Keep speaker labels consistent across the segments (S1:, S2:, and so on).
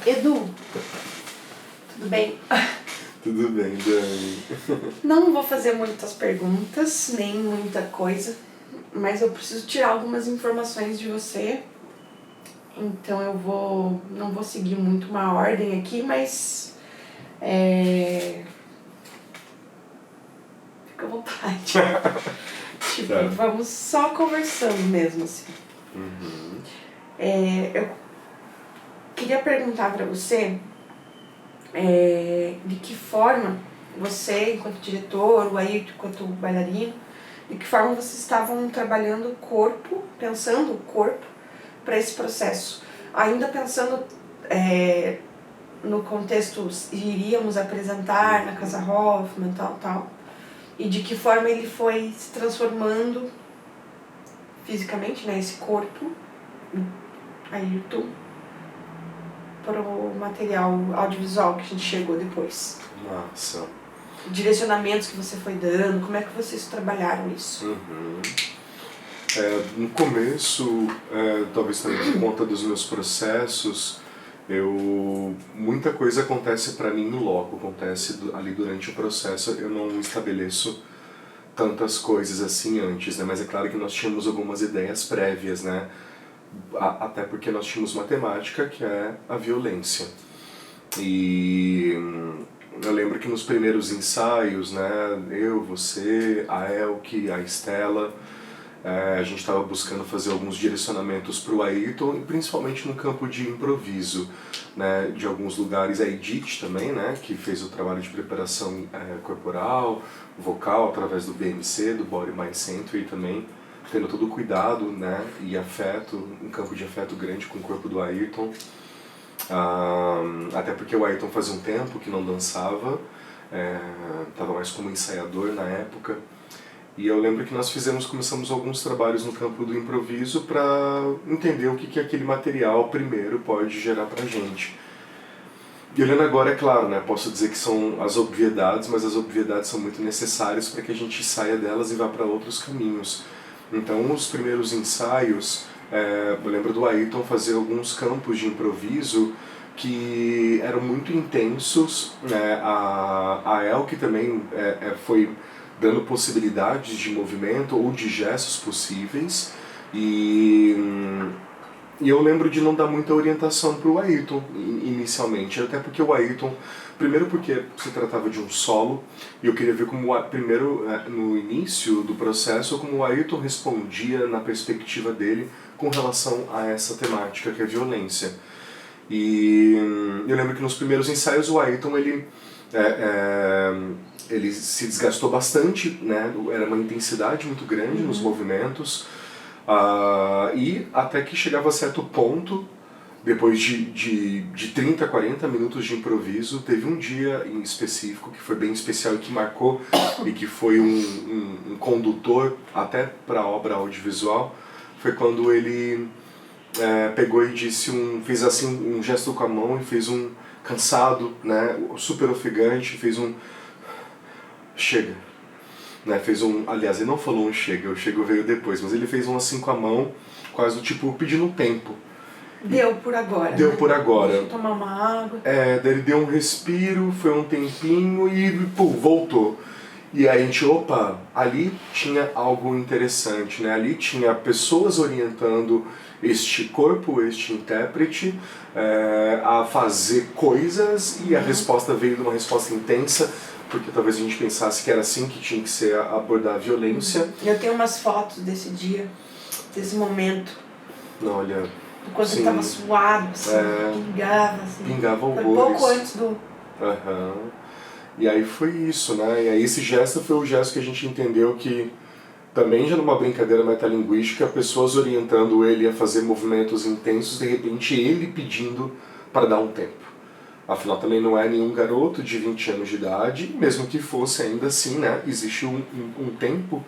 S1: Edu, tudo bem?
S2: Tudo bem, Dani.
S1: Não vou fazer muitas perguntas, nem muita coisa, mas eu preciso tirar algumas informações de você. Então eu não vou seguir muito uma ordem aqui, mas fica à vontade. Tipo,
S2: Tá.
S1: vamos só conversando mesmo, assim. Eu queria perguntar pra você de que forma você, enquanto diretor, o Ayrton, enquanto bailarino, de que forma vocês estavam trabalhando o corpo, pensando o corpo para esse processo. Ainda pensando no contexto, iríamos apresentar na Casa Hoffman, tal. E de que forma ele foi se transformando fisicamente, né, esse corpo, Ayrton, para o material audiovisual que a gente chegou depois.
S2: Massa.
S1: Direcionamentos que você foi dando, como é que vocês trabalharam isso?
S2: No começo, talvez também por conta dos meus processos, muita coisa acontece para mim no loco, acontece ali durante o processo, eu não estabeleço tantas coisas assim antes, né? Mas é claro que nós tínhamos algumas ideias prévias, né? Até porque nós tínhamos uma temática que é a violência. E eu lembro que nos primeiros ensaios, né, eu, você, a Elke, a Estela, a gente estava buscando fazer alguns direcionamentos para o Ayrton, e principalmente no campo de improviso, né, de alguns lugares. A Edith também, né, que fez o trabalho de preparação corporal, vocal, através do BMC, do Body Mind Century também, tendo todo o cuidado, né, e afeto, um campo de afeto grande com o corpo do Ayrton. Até porque o Ayrton fazia um tempo que não dançava, estava mais como ensaiador na época. E eu lembro que nós começamos alguns trabalhos no campo do improviso para entender o que aquele material primeiro pode gerar pra gente. E olhando agora, é claro, né, posso dizer que são as obviedades, mas as obviedades são muito necessárias para que a gente saia delas e vá para outros caminhos. Então, os primeiros ensaios, eu lembro do Ayrton fazer alguns campos de improviso que eram muito intensos. A Elke também foi dando possibilidades de movimento ou de gestos possíveis. E eu lembro de não dar muita orientação para o Ayrton inicialmente, até porque o Ayrton, primeiro porque se tratava de um solo, e eu queria ver como, primeiro, no início do processo, como o Ayrton respondia na perspectiva dele com relação a essa temática, que é a violência. E eu lembro que nos primeiros ensaios o Ayrton, ele se desgastou bastante, né? Era uma intensidade muito grande nos movimentos, e até que chegava a certo ponto, depois de 30, 40 minutos de improviso, teve um dia em específico que foi bem especial e que marcou e que foi um condutor até para a obra audiovisual. Foi quando ele pegou e fez assim um gesto com a mão e fez um cansado, né, super ofegante, fez um chega, né, aliás, ele não falou um chega, o chega veio depois, mas ele fez um assim com a mão, quase do tipo pedindo tempo.
S1: Deu por agora.
S2: Deu, né? Por agora.
S1: Deixa eu tomar uma água.
S2: Daí ele deu um respiro, foi um tempinho e voltou. E aí a gente, ali tinha algo interessante, né? Ali tinha pessoas orientando este corpo, este intérprete, a fazer coisas, e a resposta veio de uma resposta intensa, porque talvez a gente pensasse que era assim que tinha que ser abordar a violência.
S1: Eu tenho umas fotos desse dia, desse momento.
S2: Não, olha...
S1: Quando ele estava suado, assim, pingava, assim.
S2: Pingava horrores.
S1: Foi pouco antes do...
S2: E aí foi isso, né? E aí esse gesto foi o gesto que a gente entendeu que, também já numa brincadeira metalinguística, pessoas orientando ele a fazer movimentos intensos, de repente ele pedindo para dar um tempo. Afinal, também não é nenhum garoto de 20 anos de idade, mesmo que fosse ainda assim, né? Existe um tempo.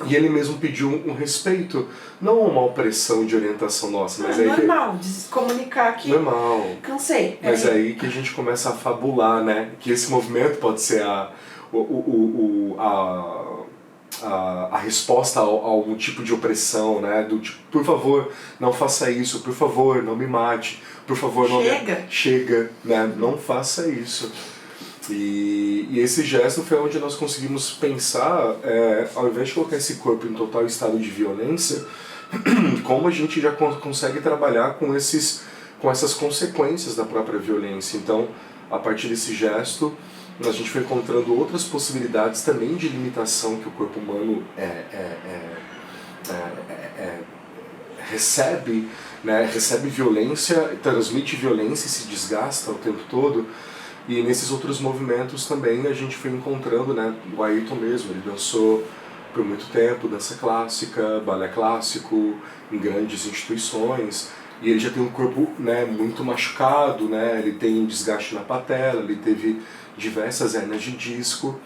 S2: E ele mesmo pediu um respeito, não uma opressão de orientação nossa, mas
S1: normal, de se comunicar que...
S2: Normal.
S1: Cansei.
S2: Mas é aí que a gente começa a fabular, né? Que esse movimento pode ser a resposta a algum tipo de opressão, né? Do tipo, por favor, não faça isso, por favor, não me mate, por favor, não chega, né? Não faça isso. E esse gesto foi onde nós conseguimos pensar, ao invés de colocar esse corpo em total estado de violência, como a gente já consegue trabalhar com essas consequências da própria violência. Então, a partir desse gesto, a gente foi encontrando outras possibilidades também de limitação que o corpo humano recebe, né? Recebe violência, transmite violência e se desgasta o tempo todo. E nesses outros movimentos também a gente foi encontrando, né? O Ayrton mesmo, ele dançou por muito tempo dança clássica, balé clássico, em grandes instituições, e ele já tem um corpo, né, muito machucado, né? Ele tem um desgaste na patela, ele teve diversas hérnias de disco.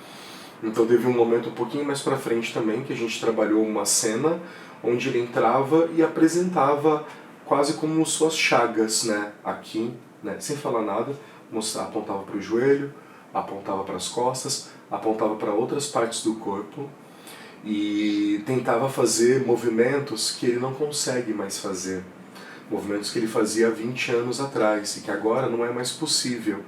S2: Então teve um momento um pouquinho mais pra frente também que a gente trabalhou uma cena onde ele entrava e apresentava quase como suas chagas, né, aqui, né, sem falar nada, apontava para o joelho, apontava para as costas, apontava para outras partes do corpo e tentava fazer movimentos que ele não consegue mais fazer, movimentos que ele fazia há 20 anos atrás e que agora não é mais possível.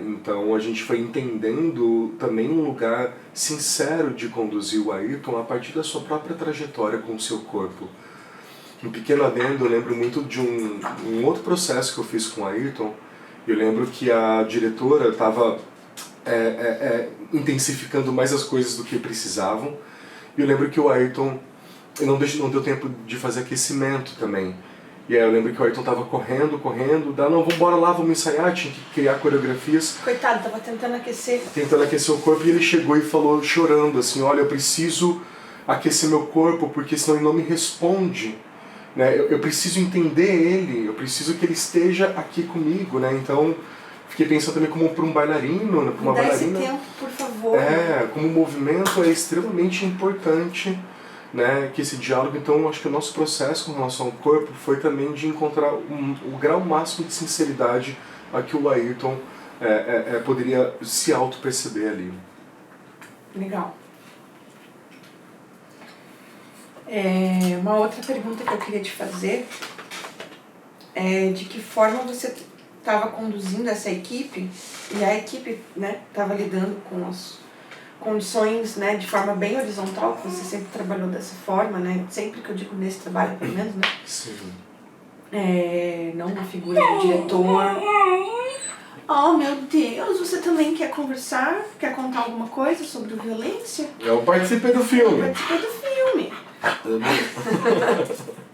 S2: Então a gente foi entendendo também um lugar sincero de conduzir o Ayrton a partir da sua própria trajetória com o seu corpo. Um pequeno adendo, eu lembro muito de um outro processo que eu fiz com o Ayrton. Eu lembro que a diretora estava intensificando mais as coisas do que precisavam. E eu lembro que o Ayrton não deu tempo de fazer aquecimento também. E aí eu lembro que o Ayrton estava correndo, não, vambora lá, vamos ensaiar, tinha que criar coreografias.
S1: Coitado, estava tentando aquecer.
S2: Tentando aquecer o corpo, e ele chegou e falou, chorando, assim, olha, eu preciso aquecer meu corpo, porque senão ele não me responde. Né? Eu preciso entender ele, eu preciso que ele esteja aqui comigo, né? Então, fiquei pensando também como para um bailarino, né? Para uma bailarina.
S1: Dá esse tempo, por favor.
S2: Como movimento é extremamente importante, né? Que esse diálogo, então, acho que o nosso processo com relação ao corpo foi também de encontrar o grau máximo de sinceridade a que o Ayrton poderia se auto-perceber ali.
S1: Legal. Uma outra pergunta que eu queria te fazer é de que forma você estava conduzindo essa equipe e a equipe, né, estava lidando com as condições, né, de forma bem horizontal, que você sempre trabalhou dessa forma, né, sempre que eu digo nesse trabalho, pelo menos, né?
S2: Sim.
S1: Não uma figura de diretor. Oh, meu Deus, você também quer conversar? Quer contar alguma coisa sobre violência?
S2: Eu participei do filme.
S1: Eu participei do filme.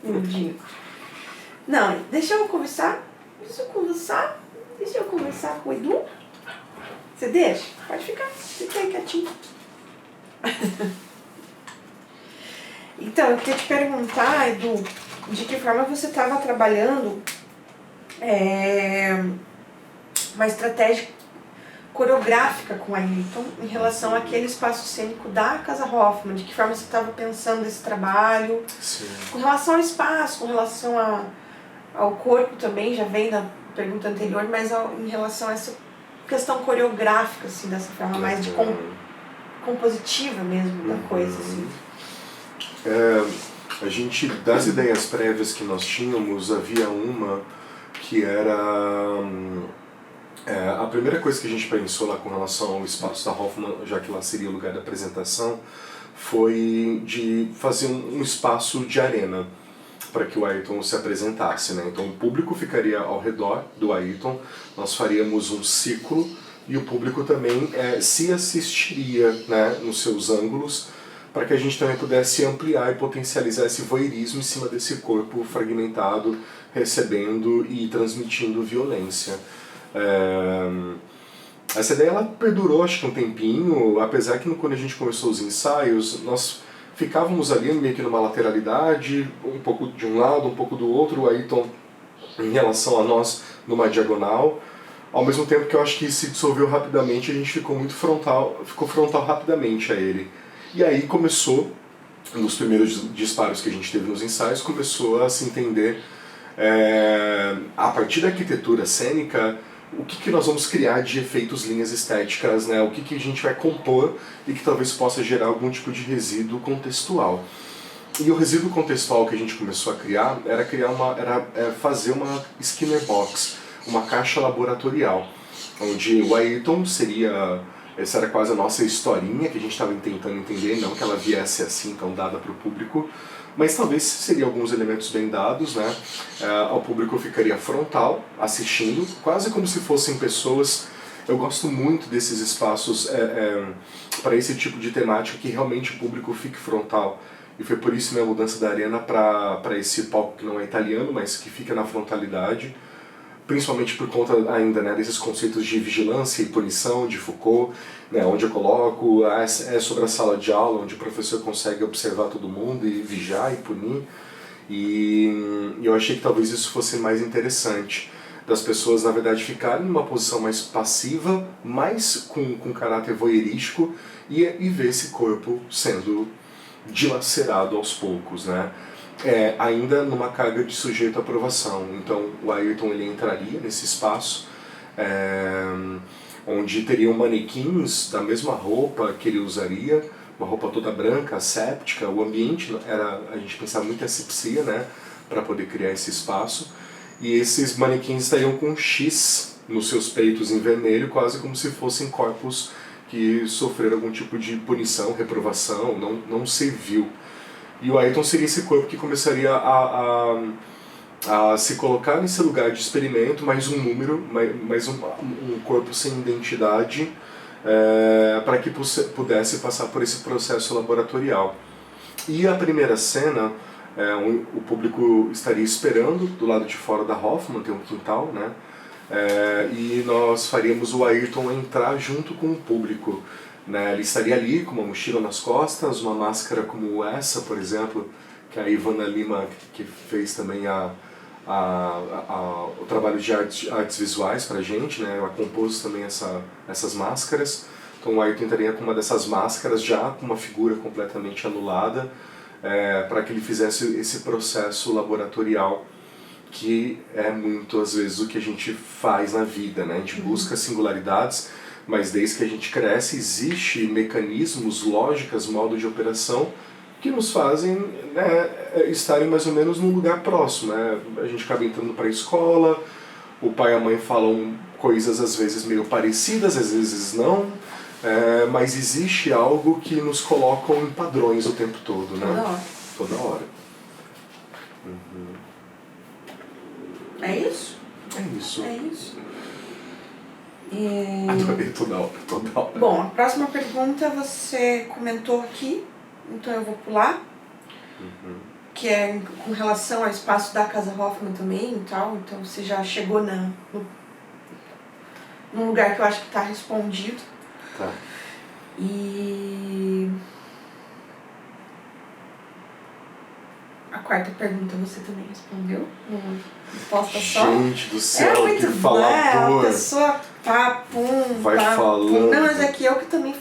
S1: Lindinho. Não, deixa eu conversar com o Edu. Você deixa? Pode ficar, fica aí quietinho. Então, eu queria te perguntar, Edu, de que forma você estava trabalhando uma estratégia coreográfica com a Ayrton em relação àquele espaço cênico da Casa Hoffman, de que forma você estava pensando esse trabalho.
S2: Sim.
S1: Com relação ao espaço, com relação ao corpo também, já vem da pergunta anterior, mas em relação a essa questão coreográfica, assim, dessa forma mais de compositiva mesmo da coisa, assim.
S2: A gente, das ideias prévias que nós tínhamos, havia uma que era... a primeira coisa que a gente pensou lá com relação ao espaço da Hoffman, já que lá seria o lugar da apresentação, foi de fazer um espaço de arena para que o Ayrton se apresentasse, né? Então o público ficaria ao redor do Ayrton, nós faríamos um ciclo e o público também se assistiria, né, nos seus ângulos, para que a gente também pudesse ampliar e potencializar esse voyeurismo em cima desse corpo fragmentado, recebendo e transmitindo violência. Essa ideia ela perdurou acho que um tempinho, apesar que quando a gente começou os ensaios, nós ficávamos ali meio que numa lateralidade, um pouco de um lado, um pouco do outro, o Ayrton em relação a nós numa diagonal, ao mesmo tempo que eu acho que se dissolveu rapidamente, a gente ficou frontal rapidamente a ele. E aí começou, nos primeiros disparos que a gente teve nos ensaios, começou a se entender, a partir da arquitetura cênica, o que nós vamos criar de efeitos, linhas estéticas, né? O que a gente vai compor e que talvez possa gerar algum tipo de resíduo contextual. E o resíduo contextual que a gente começou a criar era fazer uma Skinner Box, uma caixa laboratorial, onde o Ayrton essa era quase a nossa historinha que a gente estava tentando entender, não que ela viesse assim tão dada para o público, mas talvez seria alguns elementos bem dados, né? O público ficaria frontal, assistindo, quase como se fossem pessoas. Eu gosto muito desses espaços para esse tipo de temática que realmente o público fique frontal. E foi por isso minha mudança da arena para esse palco que não é italiano, mas que fica na frontalidade, principalmente por conta ainda, né, desses conceitos de vigilância e punição de Foucault, né, onde eu coloco é sobre a sala de aula, onde o professor consegue observar todo mundo e vigiar e punir. E eu achei que talvez isso fosse mais interessante, das pessoas na verdade ficarem numa posição mais passiva, mais com caráter voyeurístico, e ver esse corpo sendo dilacerado aos poucos, né? Ainda numa carga de sujeito à aprovação. Então o Ayrton ele entraria nesse espaço onde teriam manequins da mesma roupa que ele usaria, uma roupa toda branca, asséptica. O ambiente a gente pensava muito em asepsia, né, para poder criar esse espaço. E esses manequins estariam com um X nos seus peitos em vermelho, quase como se fossem corpos que sofreram algum tipo de punição, reprovação, não serviu. E o Ayrton seria esse corpo que começaria a se colocar nesse lugar de experimento, mais um número, mais um corpo sem identidade, para que pudesse passar por esse processo laboratorial. E a primeira cena, o público estaria esperando do lado de fora da Hoffman, tem um quintal, né? E nós faríamos o Ayrton entrar junto com o público, né? Ele estaria ali com uma mochila nas costas, uma máscara como essa, por exemplo, que a Ivana Lima, que fez também o trabalho de artes visuais pra gente, né? Ela compôs também essas máscaras. Então o Ayrton entraria com uma dessas máscaras, já com uma figura completamente anulada, para que ele fizesse esse processo laboratorial, que é muito, às vezes, o que a gente faz na vida, né? A gente busca singularidades, mas desde que a gente cresce, existe mecanismos, lógicas, modo de operação que nos fazem, né, estarem mais ou menos num lugar próximo, né? A gente acaba entrando para a escola, o pai e a mãe falam coisas às vezes meio parecidas, às vezes não, mas existe algo que nos colocam em padrões o tempo todo, né?
S1: Toda hora.
S2: Toda hora.
S1: É isso?
S2: É isso.
S1: É isso.
S2: Adorei toda hora.
S1: Bom, a próxima pergunta você comentou aqui, então eu vou pular, que é com relação ao espaço da Casa Hoffman também e tal, então você já chegou num lugar que eu acho que está respondido.
S2: Tá.
S1: E a quarta pergunta você também respondeu? Uma resposta só?
S2: Gente do céu,
S1: muito
S2: que falador!
S1: A pessoa
S2: vai falando.
S1: Não, mas é que eu que também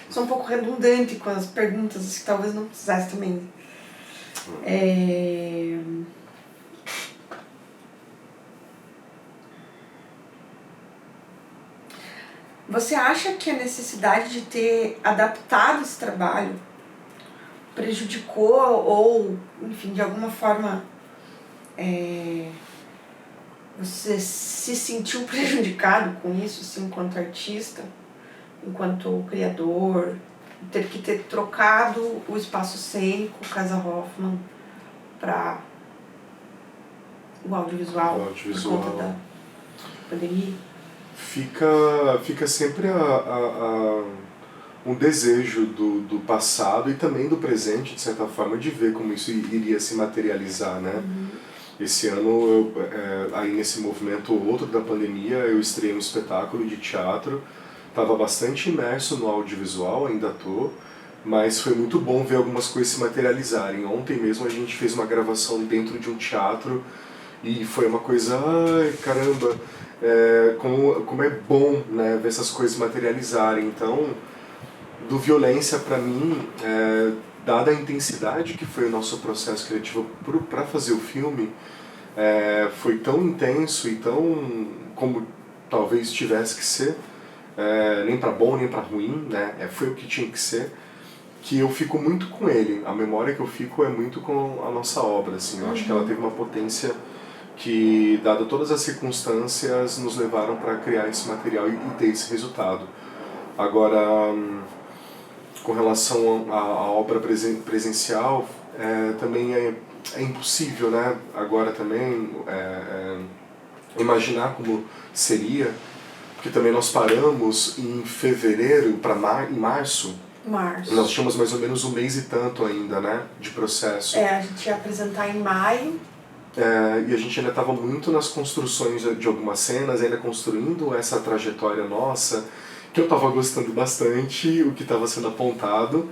S1: sou um pouco redundante com as perguntas, que talvez não precisasse também. Você acha que a necessidade de ter adaptado esse trabalho prejudicou ou, enfim, de alguma forma você se sentiu prejudicado com isso, assim, enquanto artista, enquanto criador, ter que ter trocado o espaço cênico, Casa Hoffman, para o audiovisual, por conta da pandemia?
S2: Fica sempre um desejo do passado e também do presente, de certa forma, de ver como isso iria se materializar, né? Esse ano, aí nesse movimento outro da pandemia, eu estreiei um espetáculo de teatro, estava bastante imerso no audiovisual, ainda estou, mas foi muito bom ver algumas coisas se materializarem. Ontem mesmo a gente fez uma gravação dentro de um teatro e foi uma coisa, ai caramba, como é bom, né, ver essas coisas materializarem. Então, do Violência, para mim, dada a intensidade que foi o nosso processo criativo para fazer o filme, foi tão intenso e tão, como talvez tivesse que ser, nem para bom nem para ruim, né? Foi o que tinha que ser, que eu fico muito com ele. A memória que eu fico é muito com a nossa obra, assim. Eu acho que ela teve uma potência que, dada todas as circunstâncias, nos levaram para criar esse material e ter esse resultado. Agora, com relação à obra presencial, também é impossível, né? Agora também imaginar como seria, porque também nós paramos em fevereiro para em março. Nós tínhamos mais ou menos 1 mês e tanto ainda, né, de processo.
S1: A gente ia apresentar em maio.
S2: E a gente ainda estava muito nas construções de algumas cenas, ainda construindo essa trajetória nossa, que eu estava gostando bastante, o que estava sendo apontado.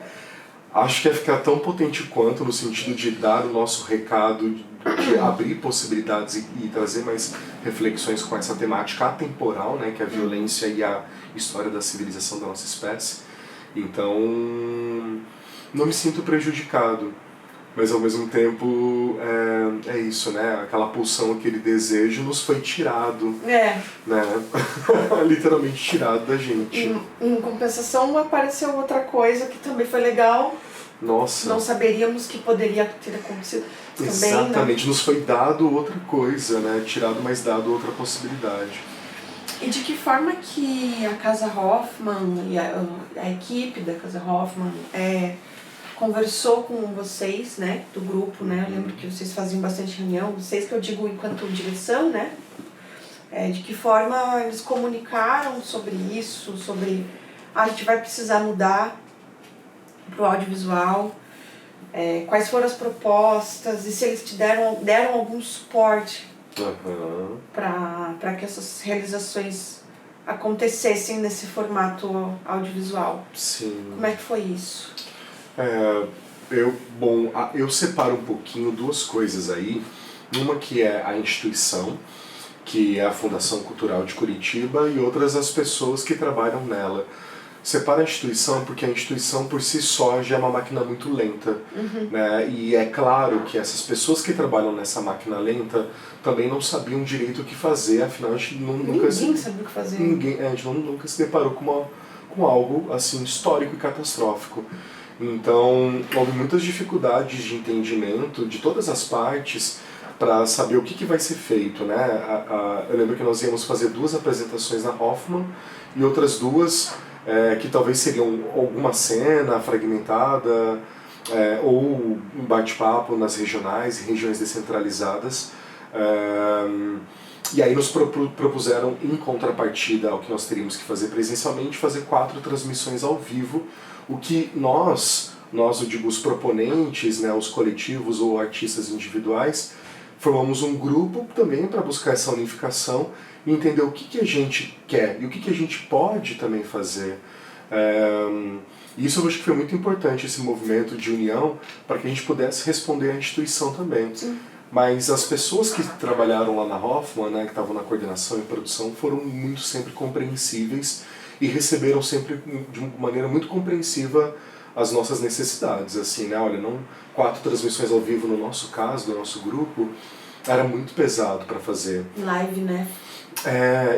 S2: Acho que ia ficar tão potente quanto, no sentido de dar o nosso recado, de abrir possibilidades e trazer mais reflexões com essa temática atemporal, né, que é a violência e a história da civilização da nossa espécie. Então, não me sinto prejudicado, mas ao mesmo tempo é isso, né? Aquela pulsão, aquele desejo nos foi tirado, né? Literalmente tirado da gente.
S1: Em compensação, apareceu outra coisa que também foi legal.
S2: Nossa.
S1: Não saberíamos que poderia ter acontecido também,
S2: exatamente,
S1: né?
S2: Nos foi dado outra coisa, né? Tirado, mas dado outra possibilidade.
S1: E de que forma que a Casa Hoffman e a equipe da Casa Hoffman conversou com vocês, né, do grupo, né? Eu lembro que vocês faziam bastante reunião, vocês que eu digo enquanto direção, né? De que forma eles comunicaram sobre isso, sobre a gente vai precisar mudar para o audiovisual, quais foram as propostas e se eles te deram algum suporte para que essas realizações acontecessem nesse formato audiovisual.
S2: Sim.
S1: Como é que foi isso?
S2: Eu separo um pouquinho duas coisas aí. Uma que é a instituição, que é a Fundação Cultural de Curitiba, e outras as pessoas que trabalham nela. Separa a instituição porque a instituição por si só já é uma máquina muito lenta, né? E é claro que essas pessoas que trabalham nessa máquina lenta também não sabiam direito o que fazer, afinal a gente nunca
S1: sabia o que fazer.
S2: A gente nunca se deparou com algo assim histórico e catastrófico. Então houve muitas dificuldades de entendimento de todas as partes para saber o que vai ser feito, né? Eu lembro que nós íamos fazer 2 apresentações na Hoffman e outras 2 que talvez seriam alguma cena fragmentada ou um bate-papo nas regionais e regiões descentralizadas. E aí nos propuseram, em contrapartida ao que nós teríamos que fazer presencialmente, fazer 4 transmissões ao vivo, o que nós eu digo os proponentes, né, os coletivos ou artistas individuais, formamos um grupo também para buscar essa unificação e entender o que a gente quer e o que a gente pode também fazer. Isso eu acho que foi muito importante, esse movimento de união, para que a gente pudesse responder à instituição também.
S1: Sim.
S2: Mas as pessoas que trabalharam lá na Hoffman, né, que estavam na coordenação e produção, foram muito sempre compreensíveis e receberam sempre de uma maneira muito compreensiva as nossas necessidades. Assim, né? Olha, 4 transmissões ao vivo no nosso caso, do nosso grupo, era muito pesado para fazer.
S1: Live, né?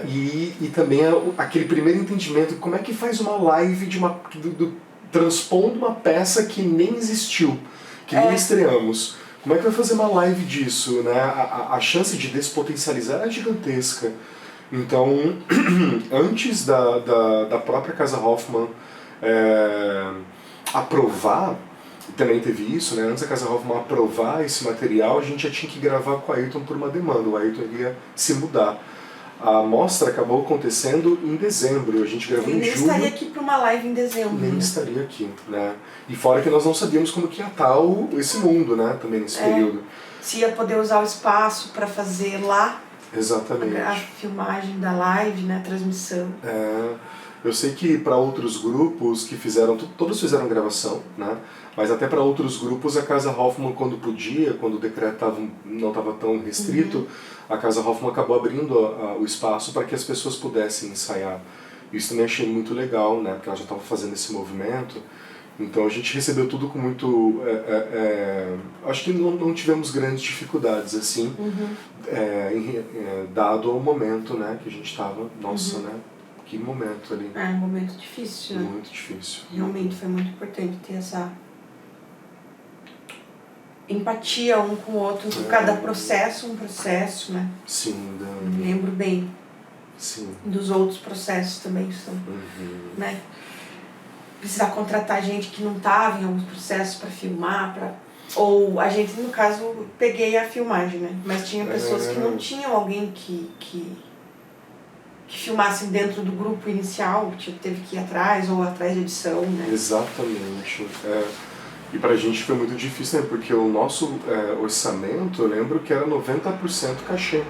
S2: E também aquele primeiro entendimento, como é que faz uma live transpondo uma peça que nem existiu, que nem estreamos. Como é que vai fazer uma live disso, né? A chance de despotencializar é gigantesca. Então, antes da própria Casa Hoffman aprovar, também teve isso, né? Antes da Casa Hoffman aprovar esse material, a gente já tinha que gravar com o Ayrton por uma demanda. O Ayrton ia se mudar. A mostra acabou acontecendo em dezembro, a gente gravou em julho.
S1: Nem estaria aqui para uma live em dezembro.
S2: Nem estaria aqui, né? E fora que nós não sabíamos como que ia estar esse mundo, né? Também nesse período.
S1: Se ia poder usar o espaço para fazer lá.
S2: Exatamente.
S1: A filmagem da live, né? A transmissão.
S2: Eu sei que para outros grupos que fizeram, todos fizeram gravação, né? Mas até para outros grupos, a Casa Hoffman, quando podia, quando o decreto não estava tão restrito, a Casa Hoffman acabou abrindo o espaço para que as pessoas pudessem ensaiar. Isso também achei muito legal, né? Porque ela já estava fazendo esse movimento. Então a gente recebeu tudo com muito... acho que não tivemos grandes dificuldades, assim, dado o momento, né, que a gente estava. Nossa, né? Que momento ali.
S1: Um momento difícil, né?
S2: Muito difícil.
S1: Realmente foi muito importante ter essa empatia um com o outro, cada processo um processo, né?
S2: Sim,
S1: Me lembro bem.
S2: Sim.
S1: Dos outros processos também são, né? Precisar contratar gente que não estava em alguns processos para filmar, ou a gente, no caso, peguei a filmagem, né? Mas tinha pessoas que não tinham alguém que filmasse dentro do grupo inicial, tipo, teve que ir atrás, ou atrás de edição, né?
S2: Exatamente. E pra gente foi muito difícil, né? Porque o nosso orçamento, eu lembro que era 90% cachê.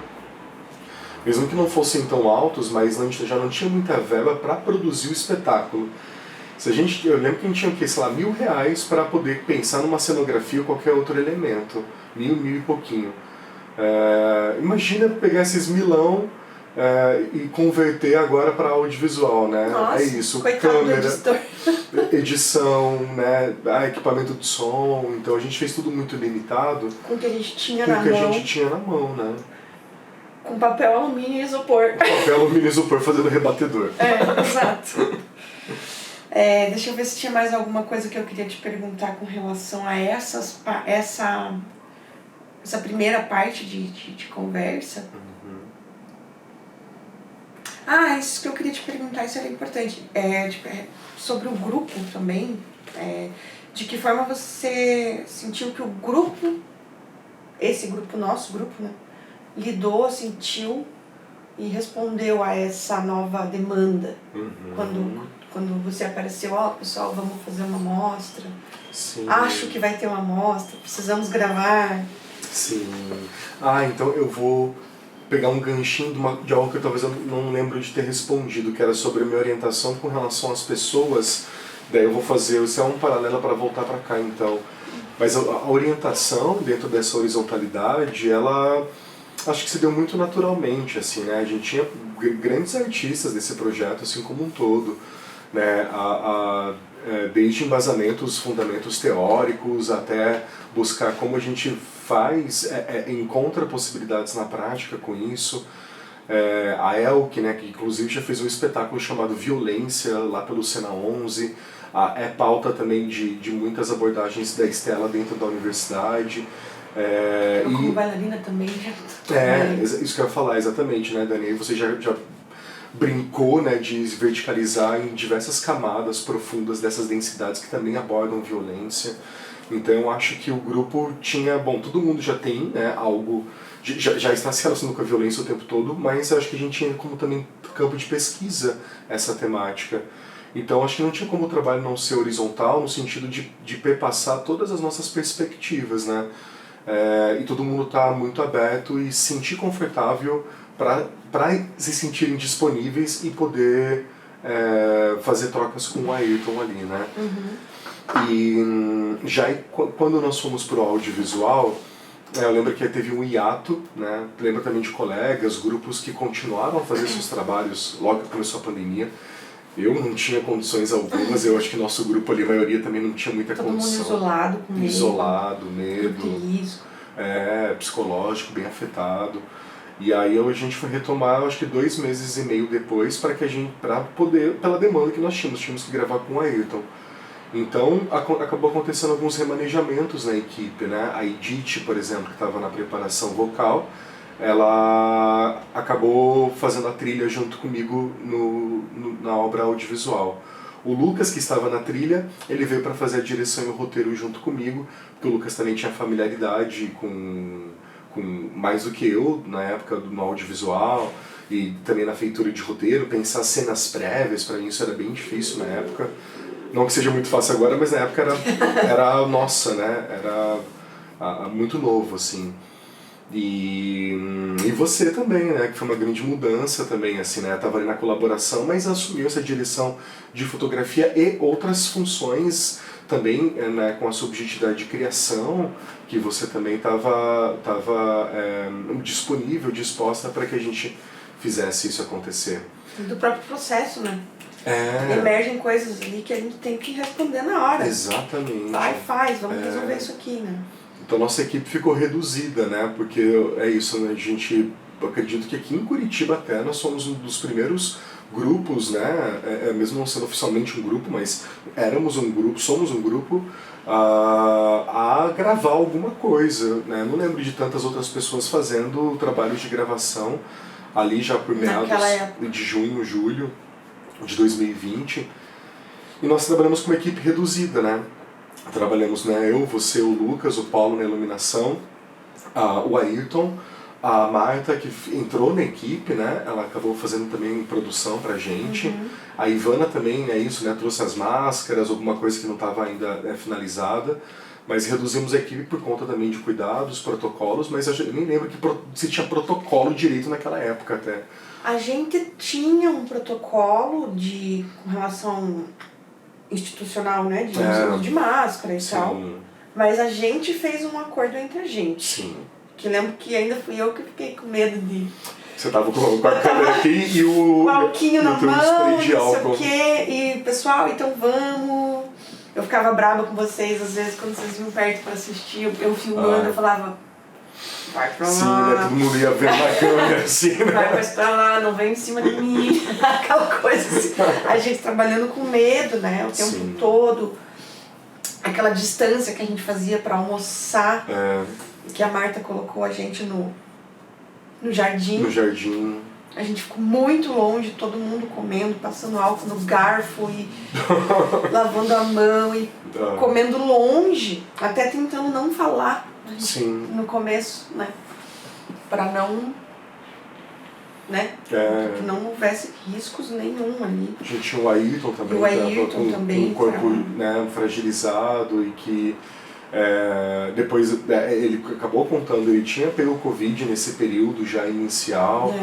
S2: Mesmo que não fossem tão altos, mas a gente já não tinha muita verba para produzir o espetáculo. Eu lembro que a gente tinha, sei lá, R$1.000 para poder pensar numa cenografia ou qualquer outro elemento. Mil e pouquinho. Imagina pegar esses milão e converter agora para audiovisual, né?
S1: Nossa,
S2: é isso,
S1: câmera,
S2: edição, né? Equipamento de som. Então a gente fez tudo muito limitado.
S1: Com o que a gente tinha
S2: na mão, né?
S1: Com papel, alumínio e isopor.
S2: Papel, alumínio e isopor fazendo rebatedor.
S1: Exato. Deixa eu ver se tinha mais alguma coisa que eu queria te perguntar com relação a essa primeira parte de conversa. Isso que eu queria te perguntar, isso era importante. Sobre o grupo também. De que forma você sentiu que o grupo, esse grupo, nosso grupo, né? Lidou, sentiu e respondeu a essa nova demanda. Quando você apareceu, pessoal, vamos fazer uma amostra.
S2: Sim.
S1: Acho que vai ter uma amostra, precisamos gravar.
S2: Sim. Então eu vou pegar um ganchinho de algo que talvez eu não lembro de ter respondido, que era sobre a minha orientação com relação às pessoas. Daí eu vou fazer, isso é um paralelo para voltar para cá, então. Mas a orientação dentro dessa horizontalidade, ela acho que se deu muito naturalmente, assim, né? A gente tinha grandes artistas desse projeto, assim como um todo, né? Desde embasamentos, fundamentos teóricos, até buscar como a gente encontra possibilidades na prática com isso. A Elke, né, que inclusive já fez um espetáculo chamado Violência, lá pelo Sena 11, é pauta também de muitas abordagens da Estela dentro da universidade.
S1: Como bailarina também já...
S2: isso que eu ia falar, exatamente, né, Dani? Você já brincou, né, de verticalizar em diversas camadas profundas dessas densidades que também abordam violência. Então eu acho que o grupo tinha, todo mundo já tem, né, algo, já está se relacionando com a violência o tempo todo, mas eu acho que a gente tinha como também campo de pesquisa essa temática. Então acho que não tinha como o trabalho não ser horizontal, no sentido de perpassar todas as nossas perspectivas, né? E todo mundo está muito aberto e se sentir confortável para se sentirem disponíveis e poder fazer trocas com o Ayrton ali, né? E já quando nós fomos para o audiovisual, eu lembro que teve um hiato, né? Lembro também de colegas, grupos que continuaram a fazer seus trabalhos logo que começou a pandemia. Eu não tinha condições algumas, eu acho que nosso grupo ali, a maioria também não tinha muita condição.
S1: Todo mundo isolado, com medo.
S2: Isolado, medo.
S1: Risco.
S2: Psicológico, bem afetado. E aí a gente foi retomar, acho que 2 meses e meio depois, para poder, pela demanda que nós tínhamos que gravar com o Ayrton. Então acabou acontecendo alguns remanejamentos na equipe, né? A Edith, por exemplo, que estava na preparação vocal, ela acabou fazendo a trilha junto comigo na obra audiovisual. O Lucas, que estava na trilha, ele veio para fazer a direção e o roteiro junto comigo, porque o Lucas também tinha familiaridade com mais do que eu na época no audiovisual e também na feitura de roteiro. Pensar cenas prévias, para mim isso era bem difícil na época. Não que seja muito fácil agora, mas na época era nossa, né? Era muito novo, assim. E você também, né? Que foi uma grande mudança também, assim, né? Tava ali na colaboração, mas assumiu essa direção de fotografia e outras funções também, né? Com a subjetividade de criação, que você também tava disponível, disposta para que a gente fizesse isso acontecer.
S1: Do próprio processo, né? Emergem coisas ali que a gente tem que responder na hora.
S2: Exatamente.
S1: Vai, faz, vamos resolver isso aqui, né?
S2: Então nossa equipe ficou reduzida, né? Porque é isso, né? Eu acredito que aqui em Curitiba até nós somos um dos primeiros grupos, né? Mesmo não sendo oficialmente um grupo, mas somos um grupo a gravar alguma coisa, né? Não lembro de tantas outras pessoas fazendo trabalhos de gravação ali já por meados de junho, julho de 2020. E nós trabalhamos com uma equipe reduzida, né? Trabalhamos, né, eu, você, o Lucas, o Paulo na iluminação, o Ayrton, a Marta, que entrou na equipe, né, ela acabou fazendo também produção pra gente. A Ivana também, é isso, né, trouxe as máscaras, alguma coisa que não estava ainda finalizada. Mas reduzimos a equipe por conta também de cuidados, protocolos, mas eu nem lembro se tinha protocolo direito naquela época até.
S1: A gente tinha um protocolo com relação institucional, né, de uso de máscara e tal, mas a gente fez um acordo entre a gente.
S2: Sim.
S1: Que lembro que ainda fui eu que fiquei com medo de...
S2: Você tava com a câmera aqui e o
S1: alquinho na mão, não sei
S2: álcool.
S1: O quê, e pessoal, então vamos... Eu ficava brava com vocês, às vezes, quando vocês vinham perto pra assistir, eu filmando, eu falava... Vai pra lá.
S2: Sim, né? Todo mundo ia ver na câmera assim, né?
S1: Vai mais pra lá, não vem em cima de mim. Aquela coisa assim. A gente trabalhando com medo, né? O tempo todo. Aquela distância que a gente fazia pra almoçar. Que a Marta colocou a gente no jardim.
S2: No jardim.
S1: A gente ficou muito longe, todo mundo comendo, passando álcool no garfo e lavando a mão e comendo longe, até tentando não falar.
S2: Sim.
S1: No começo, né? Pra não... né? Que não houvesse riscos nenhum ali.
S2: A gente tinha o Ayrton também,
S1: o Ayrton também,
S2: um corpo né, fragilizado e que depois ele acabou contando, ele tinha pego Covid nesse período já inicial,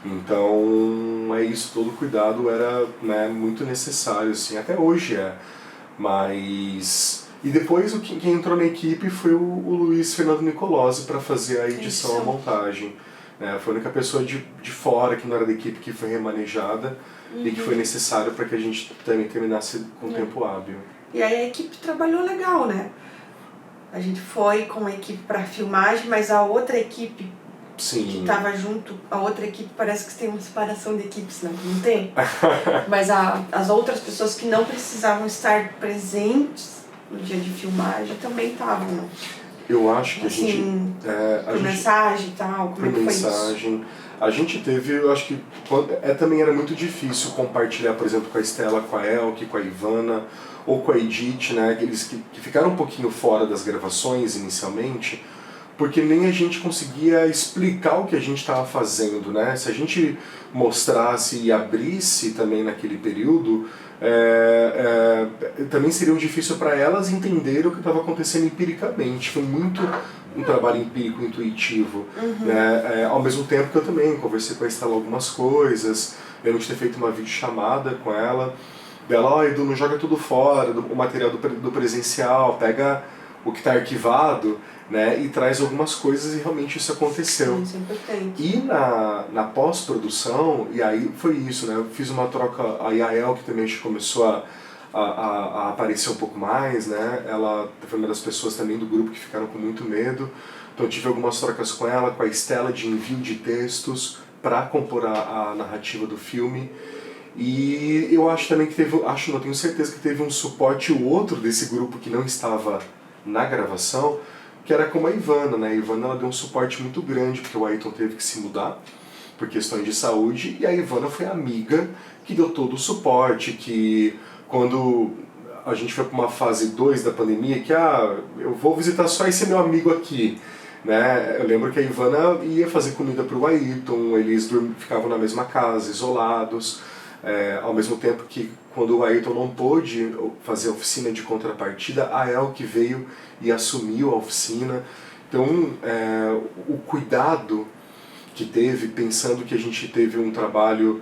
S2: então é isso, todo cuidado era, né, muito necessário, assim, até hoje mas... E depois quem entrou na equipe foi o Luiz Fernando Nicolosi para fazer a edição, a montagem. Foi a única pessoa de fora que não era da equipe que foi remanejada e que foi necessário para que a gente também terminasse com tempo hábil.
S1: E aí a equipe trabalhou legal, né? A gente foi com a equipe para filmagem, mas a outra equipe que estava junto, a outra equipe parece que tem uma separação de equipes, né? Não tem? Mas as outras pessoas que não precisavam estar presentes no dia de filmagem também estavam, né?
S2: Eu acho que
S1: assim, mensagem e tal, como é que foi isso?
S2: A gente teve, eu acho que também era muito difícil compartilhar, por exemplo, com a Estela, com a Elke, com a Ivana ou com a Edith, né? Aqueles que ficaram um pouquinho fora das gravações inicialmente, porque nem a gente conseguia explicar o que a gente estava fazendo, né? Se a gente mostrasse e abrisse também naquele período, também seria difícil para elas entenderem o que estava acontecendo empiricamente. Foi muito um trabalho empírico, intuitivo. Né? Ao mesmo tempo que eu também conversei com a Estela algumas coisas, lembro de ter feito uma videochamada com ela, dela, Edu, não joga tudo fora, o material do presencial, pega o que está arquivado, né, e traz algumas coisas, e realmente isso aconteceu.
S1: Isso é importante.
S2: E na pós-produção, e aí foi isso, né, eu fiz uma troca, a Yael, que também a gente começou a aparecer um pouco mais, né, ela foi uma das pessoas também do grupo que ficaram com muito medo, então eu tive algumas trocas com ela, com a Estela, de envio de textos para compor a narrativa do filme. E eu acho também que não tenho certeza que teve um suporte o outro desse grupo que não estava na gravação, que era como a Ivana, né? A Ivana, ela deu um suporte muito grande, porque o Ayrton teve que se mudar por questões de saúde, e a Ivana foi a amiga que deu todo o suporte, que quando a gente foi para uma fase 2 da pandemia, que eu vou visitar só esse meu amigo aqui, né? Eu lembro que a Ivana ia fazer comida para o Ayrton, eles ficavam na mesma casa, isolados, ao mesmo tempo que quando o Ayrton não pôde fazer a oficina de contrapartida, a Elke veio e assumiu a oficina. Então, o cuidado que teve, pensando que a gente teve um trabalho,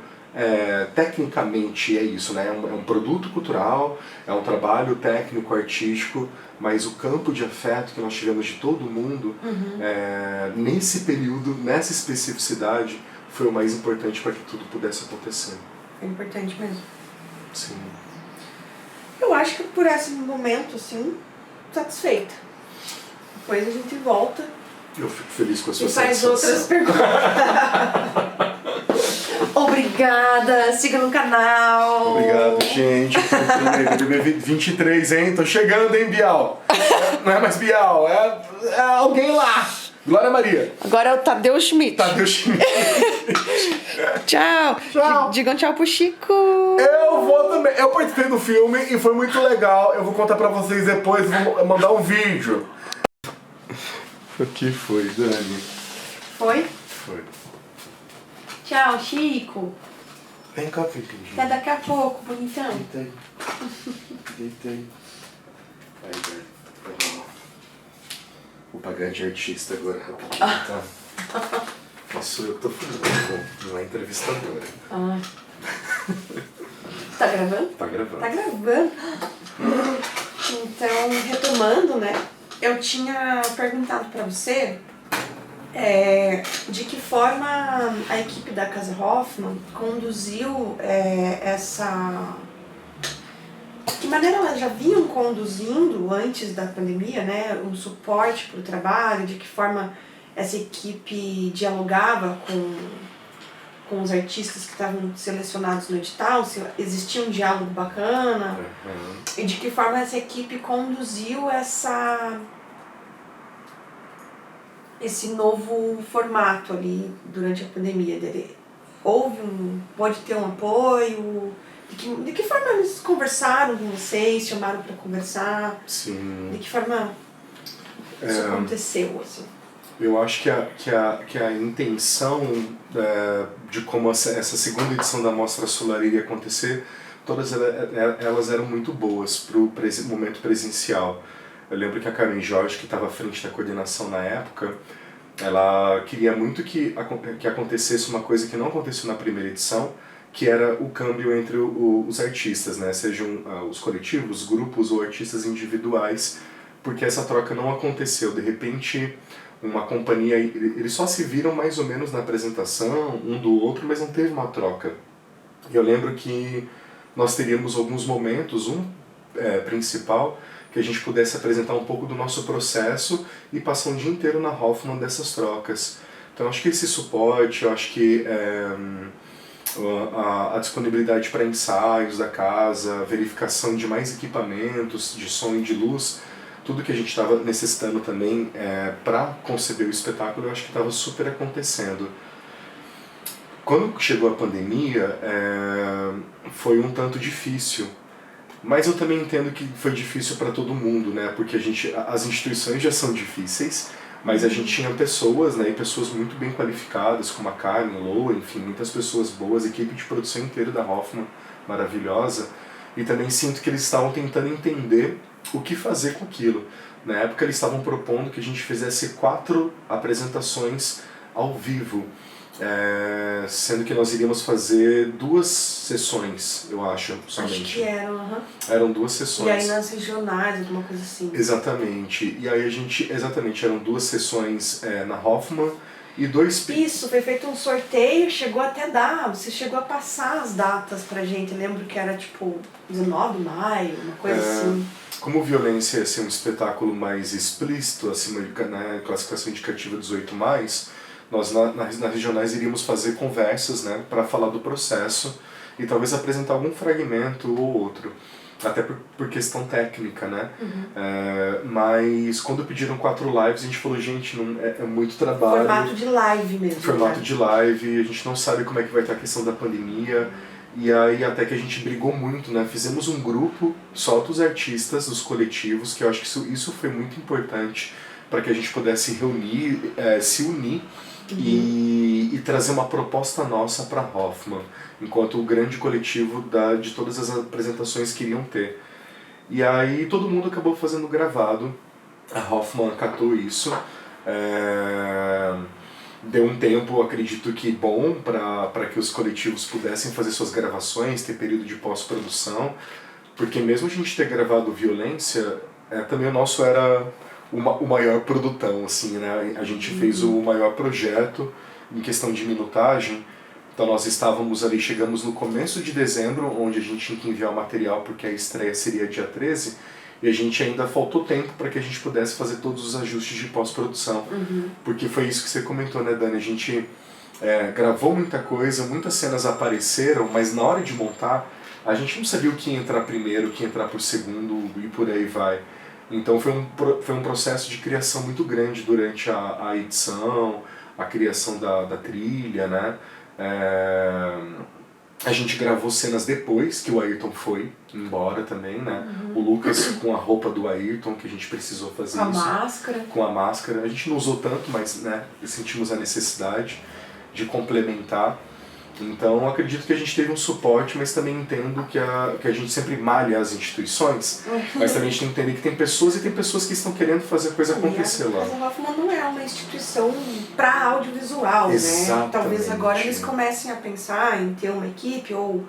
S2: tecnicamente é isso, né? É um produto cultural, é um trabalho técnico-artístico, mas o campo de afeto que nós tivemos de todo mundo, nesse período, nessa especificidade, foi o mais importante para que tudo pudesse acontecer.
S1: É importante mesmo.
S2: Sim.
S1: Eu acho que por esse momento, assim, satisfeita. Depois a gente volta
S2: Eu fico feliz com a sua
S1: e faz
S2: satisfação.
S1: outras perguntas. Obrigada, siga no canal.
S2: Obrigado, gente. BBB 23, hein? Tô chegando, hein, Bial? Não é mais Bial, é alguém lá. Glória Maria.
S1: Agora é o Tadeu Schmidt.
S2: Tadeu Schmidt.
S1: Tchau.
S2: Tchau.
S1: Digam tchau pro Chico.
S2: Eu vou também. Eu participei do filme e foi muito legal. Eu vou contar pra vocês depois, vou mandar um vídeo. O que foi, Dani?
S1: Foi?
S2: Foi.
S1: Tchau, Chico.
S2: Vem cá, Pepinho.
S1: Até daqui a pouco, bonitão.
S2: Deitei. Deitei. Aí, Dani. Vou pagar de artista agora, rapidinho, tá? Mas sou eu que tô falando, não é entrevistadora.
S1: Ah. Tá gravando?
S2: Tá gravando.
S1: Tá gravando. Então, retomando, né? Eu tinha perguntado pra você de que forma a equipe da Casa Hoffman conduziu essa... Que maneira elas já vinham conduzindo antes da pandemia, né? O suporte para o trabalho, de que forma essa equipe dialogava com os artistas que estavam selecionados no edital, se existia um diálogo bacana, e de que forma essa equipe conduziu esse novo formato ali durante a pandemia. Pode ter um apoio? De que forma eles conversaram com vocês, chamaram para conversar?
S2: Sim.
S1: De que forma isso aconteceu, assim?
S2: Eu acho que a intenção de como essa segunda edição da Mostra Solar iria acontecer, todas elas eram muito boas para o momento presencial. Eu lembro que a Carmen Jorge, que estava à frente da coordenação na época, ela queria muito que acontecesse uma coisa que não aconteceu na primeira edição, que era o câmbio entre os artistas, né? Sejam os coletivos, grupos ou artistas individuais, porque essa troca não aconteceu. De repente, uma companhia, eles só se viram mais ou menos na apresentação, um do outro, mas não teve uma troca. E eu lembro que nós teríamos alguns momentos, principal, que a gente pudesse apresentar um pouco do nosso processo e passar um dia inteiro na Hoffman dessas trocas. Então acho que esse suporte, eu acho que a disponibilidade para ensaios da casa, verificação de mais equipamentos, de som e de luz, tudo que a gente estava necessitando também para conceber o espetáculo, eu acho que estava super acontecendo. Quando chegou a pandemia, foi um tanto difícil, mas eu também entendo que foi difícil para todo mundo, né? Porque as instituições já são difíceis, mas a gente tinha pessoas, né, e pessoas muito bem qualificadas, como a Karen, Lou, enfim, muitas pessoas boas, equipe de produção inteira da Hoffman, maravilhosa, e também sinto que eles estavam tentando entender o que fazer com aquilo. Na época eles estavam propondo que a gente fizesse 4 apresentações ao vivo, sendo que nós iríamos fazer 2 sessões, eu acho, somente.
S1: Acho que eram,
S2: Eram 2 sessões.
S1: E aí nas regionais, alguma coisa assim.
S2: Exatamente. E aí eram 2 sessões na Hoffman e 2...
S1: Isso, foi feito um sorteio, você chegou a passar as datas pra gente, lembro que era tipo 19 de maio, uma coisa assim.
S2: Como Violência ia ser um espetáculo mais explícito, acima de classificação indicativa 18+, nós nas regionais iríamos fazer conversas, né, para falar do processo e talvez apresentar algum fragmento ou outro, até por questão técnica, né? Mas quando pediram 4 lives, a gente falou, gente, é muito trabalho.
S1: Formato de live mesmo.
S2: Formato de live, a gente não sabe como é que vai estar a questão da pandemia. E aí até que a gente brigou muito, né? Fizemos um grupo só dos artistas, dos coletivos, que eu acho que isso foi muito importante para que a gente pudesse reunir, se unir e trazer uma proposta nossa para Hoffman, enquanto o grande coletivo de todas as apresentações que iriam ter. E aí todo mundo acabou fazendo gravado, a Hoffman acatou isso, deu um tempo, acredito que bom, para que os coletivos pudessem fazer suas gravações, ter período de pós-produção, porque mesmo a gente ter gravado Violência, também o nosso era o maior produtão, assim, né? A gente fez o maior projeto em questão de minutagem, Então nós estávamos ali, chegamos no começo de dezembro, onde a gente tinha que enviar o material porque a estreia seria dia 13, e a gente ainda faltou tempo para que a gente pudesse fazer todos os ajustes de pós-produção. Porque foi isso que você comentou, né, Dani? A gente gravou muita coisa, muitas cenas apareceram, mas na hora de montar, a gente não sabia o que ia entrar primeiro, o que ia entrar por segundo e por aí vai. Então foi um processo de criação muito grande durante a edição, a criação da trilha, né? A gente gravou cenas depois que o Ayrton foi embora também, né? O Lucas com a roupa do Ayrton, que a gente precisou fazer
S1: com
S2: isso.
S1: Com a máscara.
S2: Com a máscara. A gente não usou tanto, mas né, sentimos a necessidade de complementar. Então acredito que a gente teve um suporte, mas também entendo que a gente sempre malha as instituições, mas também a gente tem que entender que tem pessoas e tem pessoas que estão querendo fazer a coisa acontecer lá.
S1: Mas a Hoffman não é uma instituição para audiovisual,
S2: exatamente,
S1: né? Talvez agora eles comecem a pensar em ter uma equipe ou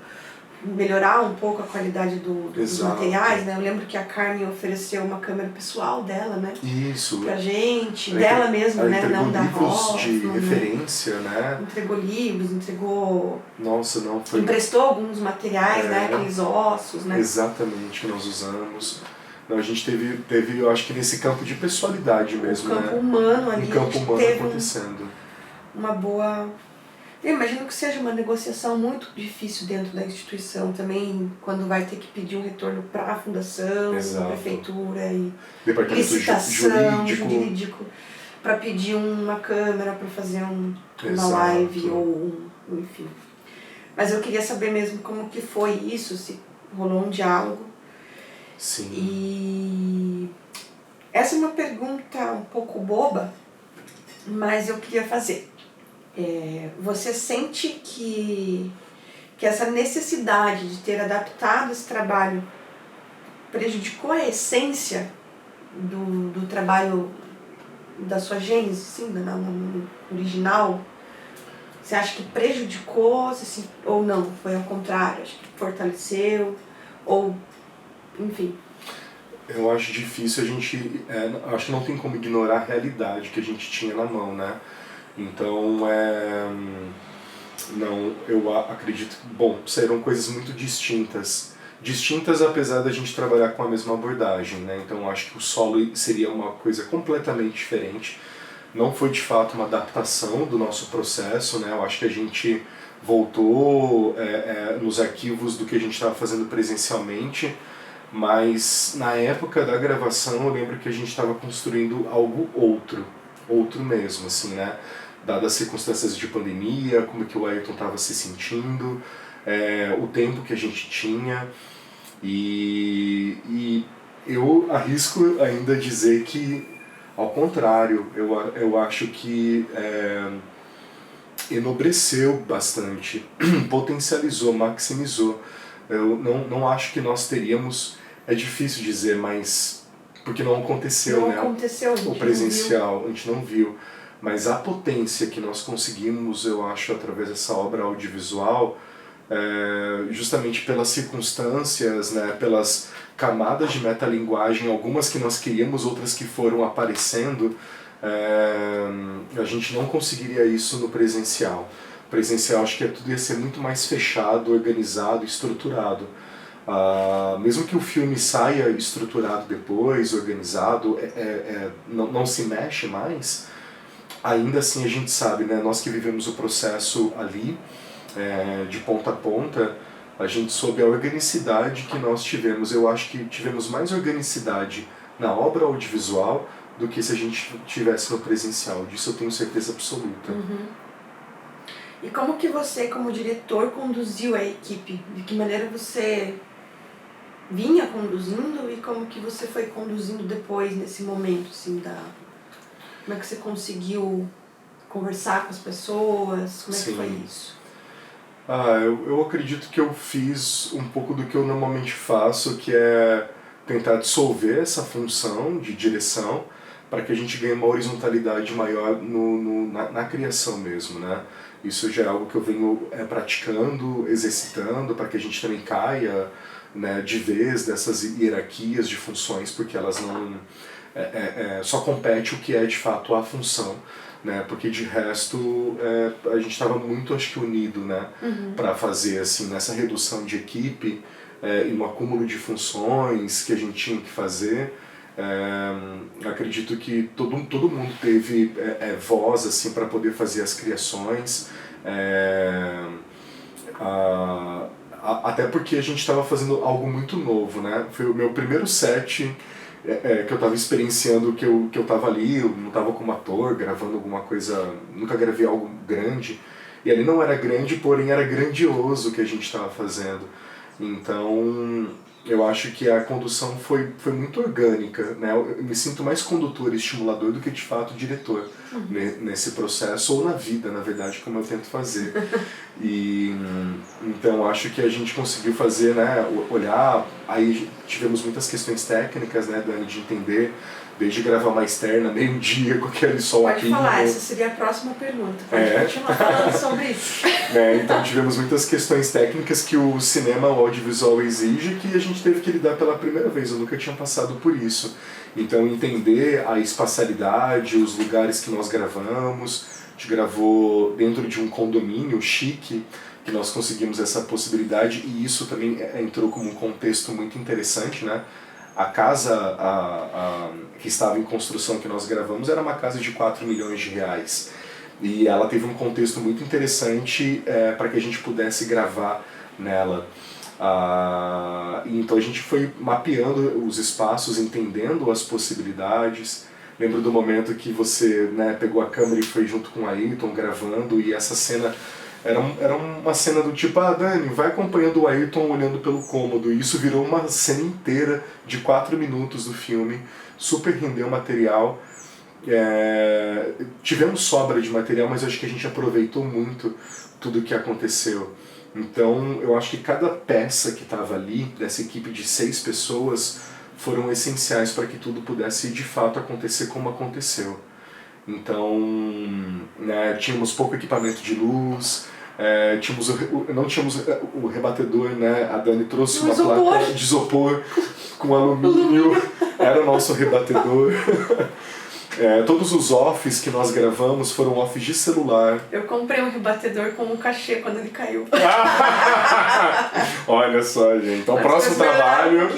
S1: melhorar um pouco a qualidade dos materiais, né? Eu lembro que a Carmen ofereceu uma câmera pessoal dela, né?
S2: Isso.
S1: Pra gente, dela mesma, né? Não da
S2: livros
S1: Hoffman,
S2: de referência, né?
S1: Entregou livros, entregou...
S2: Nossa, não foi...
S1: Emprestou alguns materiais, né? Aqueles ossos, né?
S2: Exatamente, que nós usamos. Não, a gente teve, eu acho que nesse campo de pessoalidade mesmo,
S1: campo humano ali,
S2: um campo humano acontecendo.
S1: Uma boa... Eu imagino que seja uma negociação muito difícil dentro da instituição também, quando vai ter que pedir um retorno para a fundação, a prefeitura e
S2: departamento
S1: jurídico para pedir uma câmera para fazer uma live ou enfim. Mas eu queria saber mesmo como que foi isso, se rolou um diálogo.
S2: Sim.
S1: E essa é uma pergunta um pouco boba, mas eu queria fazer. Você sente que essa necessidade de ter adaptado esse trabalho prejudicou a essência do trabalho da sua gênese, sim, no original? Você acha que prejudicou ou não? Foi ao contrário? Acho que fortaleceu? Ou, enfim...
S2: Eu acho difícil a gente... acho que não tem como ignorar a realidade que a gente tinha na mão, né? Então, não, eu acredito que, bom, serão coisas muito distintas. Distintas apesar da gente trabalhar com a mesma abordagem, né? Então, eu acho que o solo seria uma coisa completamente diferente. Não foi, de fato, uma adaptação do nosso processo, né? Eu acho que a gente voltou nos arquivos do que a gente estava fazendo presencialmente, mas na época da gravação eu lembro que a gente estava construindo algo outro mesmo, assim, né? Dadas as circunstâncias de pandemia, como que o Ayrton estava se sentindo, o tempo que a gente tinha, e eu arrisco ainda dizer que, ao contrário, eu acho que enobreceu bastante, potencializou, maximizou. Eu não acho que nós teríamos, é difícil dizer, mas porque não aconteceu, né?
S1: Aconteceu,
S2: o presencial, a gente não viu. Mas a potência que nós conseguimos, eu acho, através dessa obra audiovisual, justamente pelas circunstâncias, né, pelas camadas de metalinguagem, algumas que nós queríamos, outras que foram aparecendo, a gente não conseguiria isso no presencial. Presencial, acho que tudo ia ser muito mais fechado, organizado, estruturado. Mesmo que o filme saia estruturado depois, organizado, não se mexe mais, ainda assim a gente sabe, né, nós que vivemos o processo ali, de ponta a ponta, a gente soube a organicidade que nós tivemos. Eu acho que tivemos mais organicidade na obra audiovisual do que se a gente tivesse no presencial. Disso eu tenho certeza absoluta.
S1: E como que você, como diretor, conduziu a equipe? De que maneira você vinha conduzindo e como que você foi conduzindo depois, nesse momento, assim, como é que você conseguiu conversar com as pessoas? Como é que foi isso?
S2: Eu acredito que eu fiz um pouco do que eu normalmente faço, que é tentar dissolver essa função de direção para que a gente ganhe uma horizontalidade maior na criação mesmo, né? Isso já é algo que eu venho praticando, exercitando, para que a gente também caia, né, de vez dessas hierarquias de funções, porque elas só compete o que é de fato a função, né? Porque de resto a gente estava muito, acho que, unido, né? Para fazer assim, nessa redução de equipe e no acúmulo de funções que a gente tinha que fazer. Acredito que todo mundo teve voz assim, para poder fazer as criações. Até porque a gente estava fazendo algo muito novo, né? Foi o meu primeiro set que eu estava experienciando, que eu estava ali, eu não estava como ator, gravando alguma coisa, nunca gravei algo grande, e ali não era grande, porém era grandioso o que a gente estava fazendo. Então, eu acho que a condução foi muito orgânica, né? Eu me sinto mais condutor e estimulador do que, de fato, diretor nesse processo, ou na vida, na verdade, como eu tento fazer. E então, acho que a gente conseguiu fazer, né, olhar, aí tivemos muitas questões técnicas, né, Dani, de entender, desde gravar uma externa, meio-dia, com aquele sol
S1: Pode
S2: aqui.
S1: Pode falar, essa seria a próxima pergunta. Pode continuar falando sobre isso.
S2: Então tivemos muitas questões técnicas que o cinema, o audiovisual exige, que a gente teve que lidar pela primeira vez. Eu nunca tinha passado por isso. Então entender a espacialidade, os lugares que nós gravamos. A gente gravou dentro de um condomínio chique, que nós conseguimos essa possibilidade, e isso também entrou como um contexto muito interessante, né? A casa que estava em construção que nós gravamos era uma casa de 4 milhões de reais. E ela teve um contexto muito interessante para que a gente pudesse gravar nela. Então a gente foi mapeando os espaços, entendendo as possibilidades. Lembro do momento que você, né, pegou a câmera e foi junto com o Ayrton gravando, e essa cena era uma cena do tipo, Dani, vai acompanhando o Ayrton olhando pelo cômodo, e isso virou uma cena inteira de 4 minutos do filme, super rendeu material. Tivemos sobra de material, mas eu acho que a gente aproveitou muito tudo o que aconteceu. Então eu acho que cada peça que estava ali, dessa equipe de 6 pessoas, foram essenciais para que tudo pudesse de fato acontecer como aconteceu. Então, né, tínhamos pouco equipamento de luz, não tínhamos o rebatedor, né? A Dani trouxe uma placa de isopor com alumínio, era o nosso rebatedor. Todos os offs que nós gravamos foram offs de celular.
S1: Eu comprei um rebatedor com um cachê quando ele caiu.
S2: Olha só, gente. Então, próximo trabalho,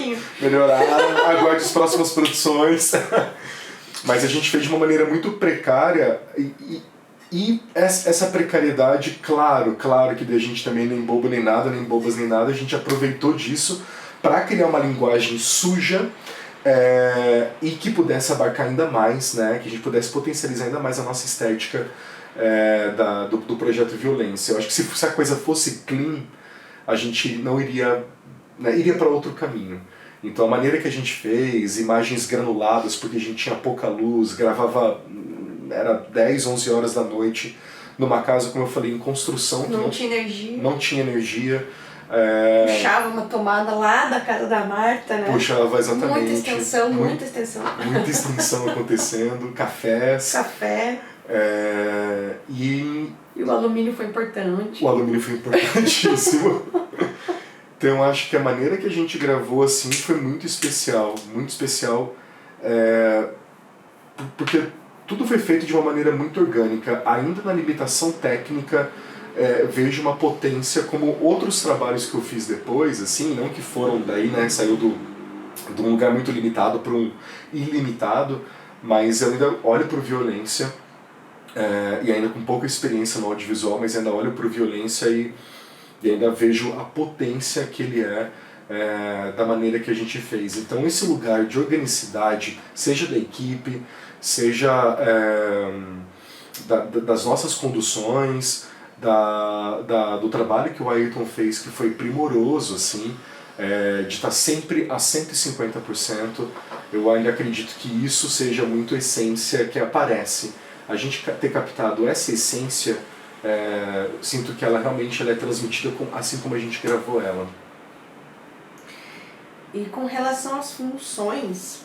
S2: melhoraram, aguarde as próximas produções. Mas a gente fez de uma maneira muito precária e essa precariedade, claro que a gente também nem bobo nem nada, nem bobas nem nada, a gente aproveitou disso para criar uma linguagem suja, e que pudesse abarcar ainda mais, né, que a gente pudesse potencializar ainda mais a nossa estética do projeto Violência. Eu acho que se a coisa fosse clean, a gente não iria, né, iria para outro caminho. Então a maneira que a gente fez, imagens granuladas, porque a gente tinha pouca luz, gravava, era 10, 11 horas da noite, numa casa, como eu falei, em construção.
S1: Não tinha energia.
S2: Não tinha energia.
S1: Puxava uma tomada lá da casa da Marta, né?
S2: Puxava, exatamente.
S1: Muita extensão.
S2: Muita extensão acontecendo, cafés.
S1: Café.
S2: E
S1: o alumínio foi importante.
S2: O alumínio foi importantíssimo. Então eu acho que a maneira que a gente gravou assim foi muito especial, porque tudo foi feito de uma maneira muito orgânica. Ainda na limitação técnica, vejo uma potência como outros trabalhos que eu fiz depois, assim, não que foram daí, né, saiu de um lugar muito limitado para um ilimitado, mas eu ainda olho para o Violência, e ainda com pouca experiência no audiovisual, mas ainda olho para o Violência e ainda vejo a potência que ele da maneira que a gente fez. Então esse lugar de organicidade, seja da equipe, seja das nossas conduções, do trabalho que o Ayrton fez, que foi primoroso, assim, de estar sempre a 150%, eu ainda acredito que isso seja muito a essência que aparece. A gente ter captado essa essência, sinto que ela realmente é transmitida assim como a gente gravou ela.
S1: E com relação às funções,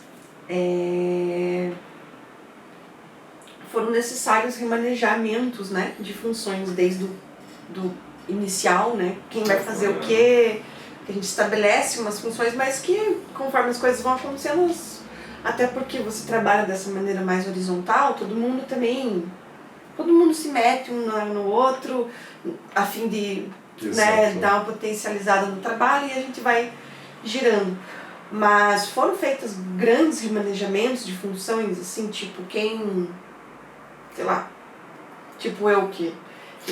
S1: foram necessários remanejamentos, né, de funções desde do inicial, né, quem vai fazer o quê, a gente estabelece umas funções, mas que conforme as coisas vão acontecendo, até porque você trabalha dessa maneira mais horizontal, todo mundo se mete um no outro, a fim de, né, dar uma potencializada no trabalho, e a gente vai girando. Mas foram feitos grandes remanejamentos de funções, assim, tipo sei lá, tipo eu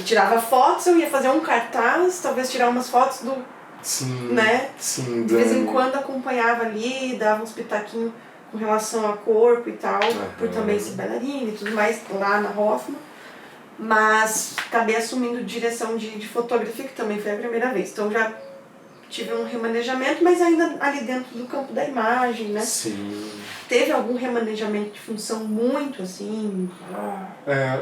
S1: tirava fotos, eu ia fazer um cartaz, talvez tirar umas fotos do,
S2: sim,
S1: né?
S2: Sim,
S1: de vez em quando acompanhava ali, dava uns pitaquinhos com relação ao corpo e tal, por também ser bailarina e tudo mais, lá na Hoffman. Mas acabei assumindo direção de fotografia, que também foi a primeira vez. Então já tive um remanejamento, mas ainda ali dentro do campo da imagem, né?
S2: Sim.
S1: Teve algum remanejamento de função muito assim?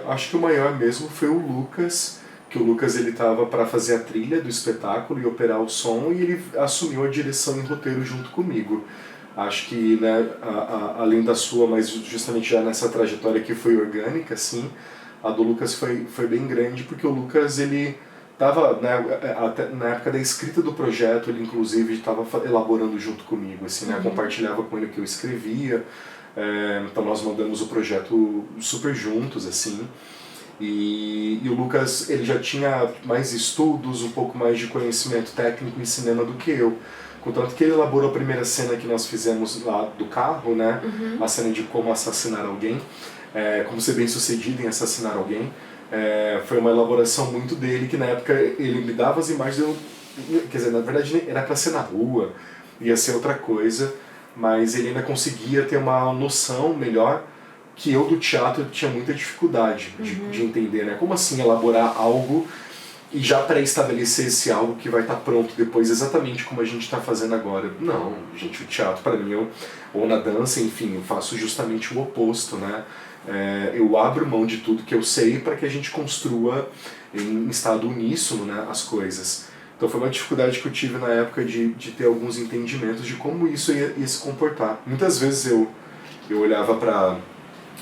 S2: Acho que o maior mesmo foi o Lucas, que o Lucas ele estava para fazer a trilha do espetáculo e operar o som, e ele assumiu a direção e roteiro junto comigo. Acho que, né, além da sua, mas justamente já nessa trajetória que foi orgânica, assim, a do Lucas foi bem grande, porque o Lucas, ele estava, né, até na época da escrita do projeto, ele inclusive estava elaborando junto comigo, assim, né, compartilhava com ele o que eu escrevia, então nós mandamos o projeto super juntos, assim, e o Lucas, ele já tinha mais estudos, um pouco mais de conhecimento técnico em cinema do que eu. Contanto que ele elaborou a primeira cena que nós fizemos lá do carro, né? A cena de como assassinar alguém, como ser bem sucedido em assassinar alguém. Foi uma elaboração muito dele, que na época ele me dava as imagens, quer dizer, na verdade era para ser na rua, ia ser outra coisa, mas ele ainda conseguia ter uma noção melhor que eu do teatro tinha muita dificuldade de entender, né? Como assim elaborar algo e já pré-estabelecer esse algo que vai estar pronto depois, exatamente como a gente está fazendo agora? Não, gente, o teatro para mim, ou na dança, enfim, eu faço justamente o oposto, né? Eu abro mão de tudo que eu sei para que a gente construa em estado uníssono, né, as coisas. Então foi uma dificuldade que eu tive na época de ter alguns entendimentos de como isso ia se comportar. Muitas vezes eu olhava para...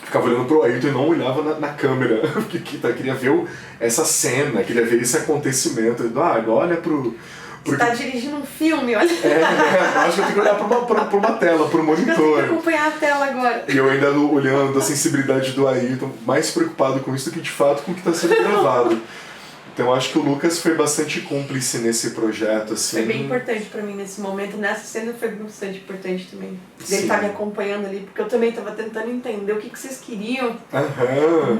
S2: ficava olhando pro Ayrton e não olhava na câmera, porque queria ver essa cena, queria ver esse acontecimento. Olha pro...
S1: Você tá dirigindo um filme, olha.
S2: Acho que eu tenho que olhar pra uma tela, pro monitor.
S1: Eu tenho que acompanhar a tela agora.
S2: E eu ainda olhando a sensibilidade do Ayrton, mais preocupado com isso do que de fato com o que está sendo gravado. Então acho que o Lucas foi bastante cúmplice nesse projeto, assim.
S1: Foi bem importante pra mim nesse momento, nessa cena foi bastante importante também. Ele tá me acompanhando ali, porque eu também tava tentando entender o que vocês queriam.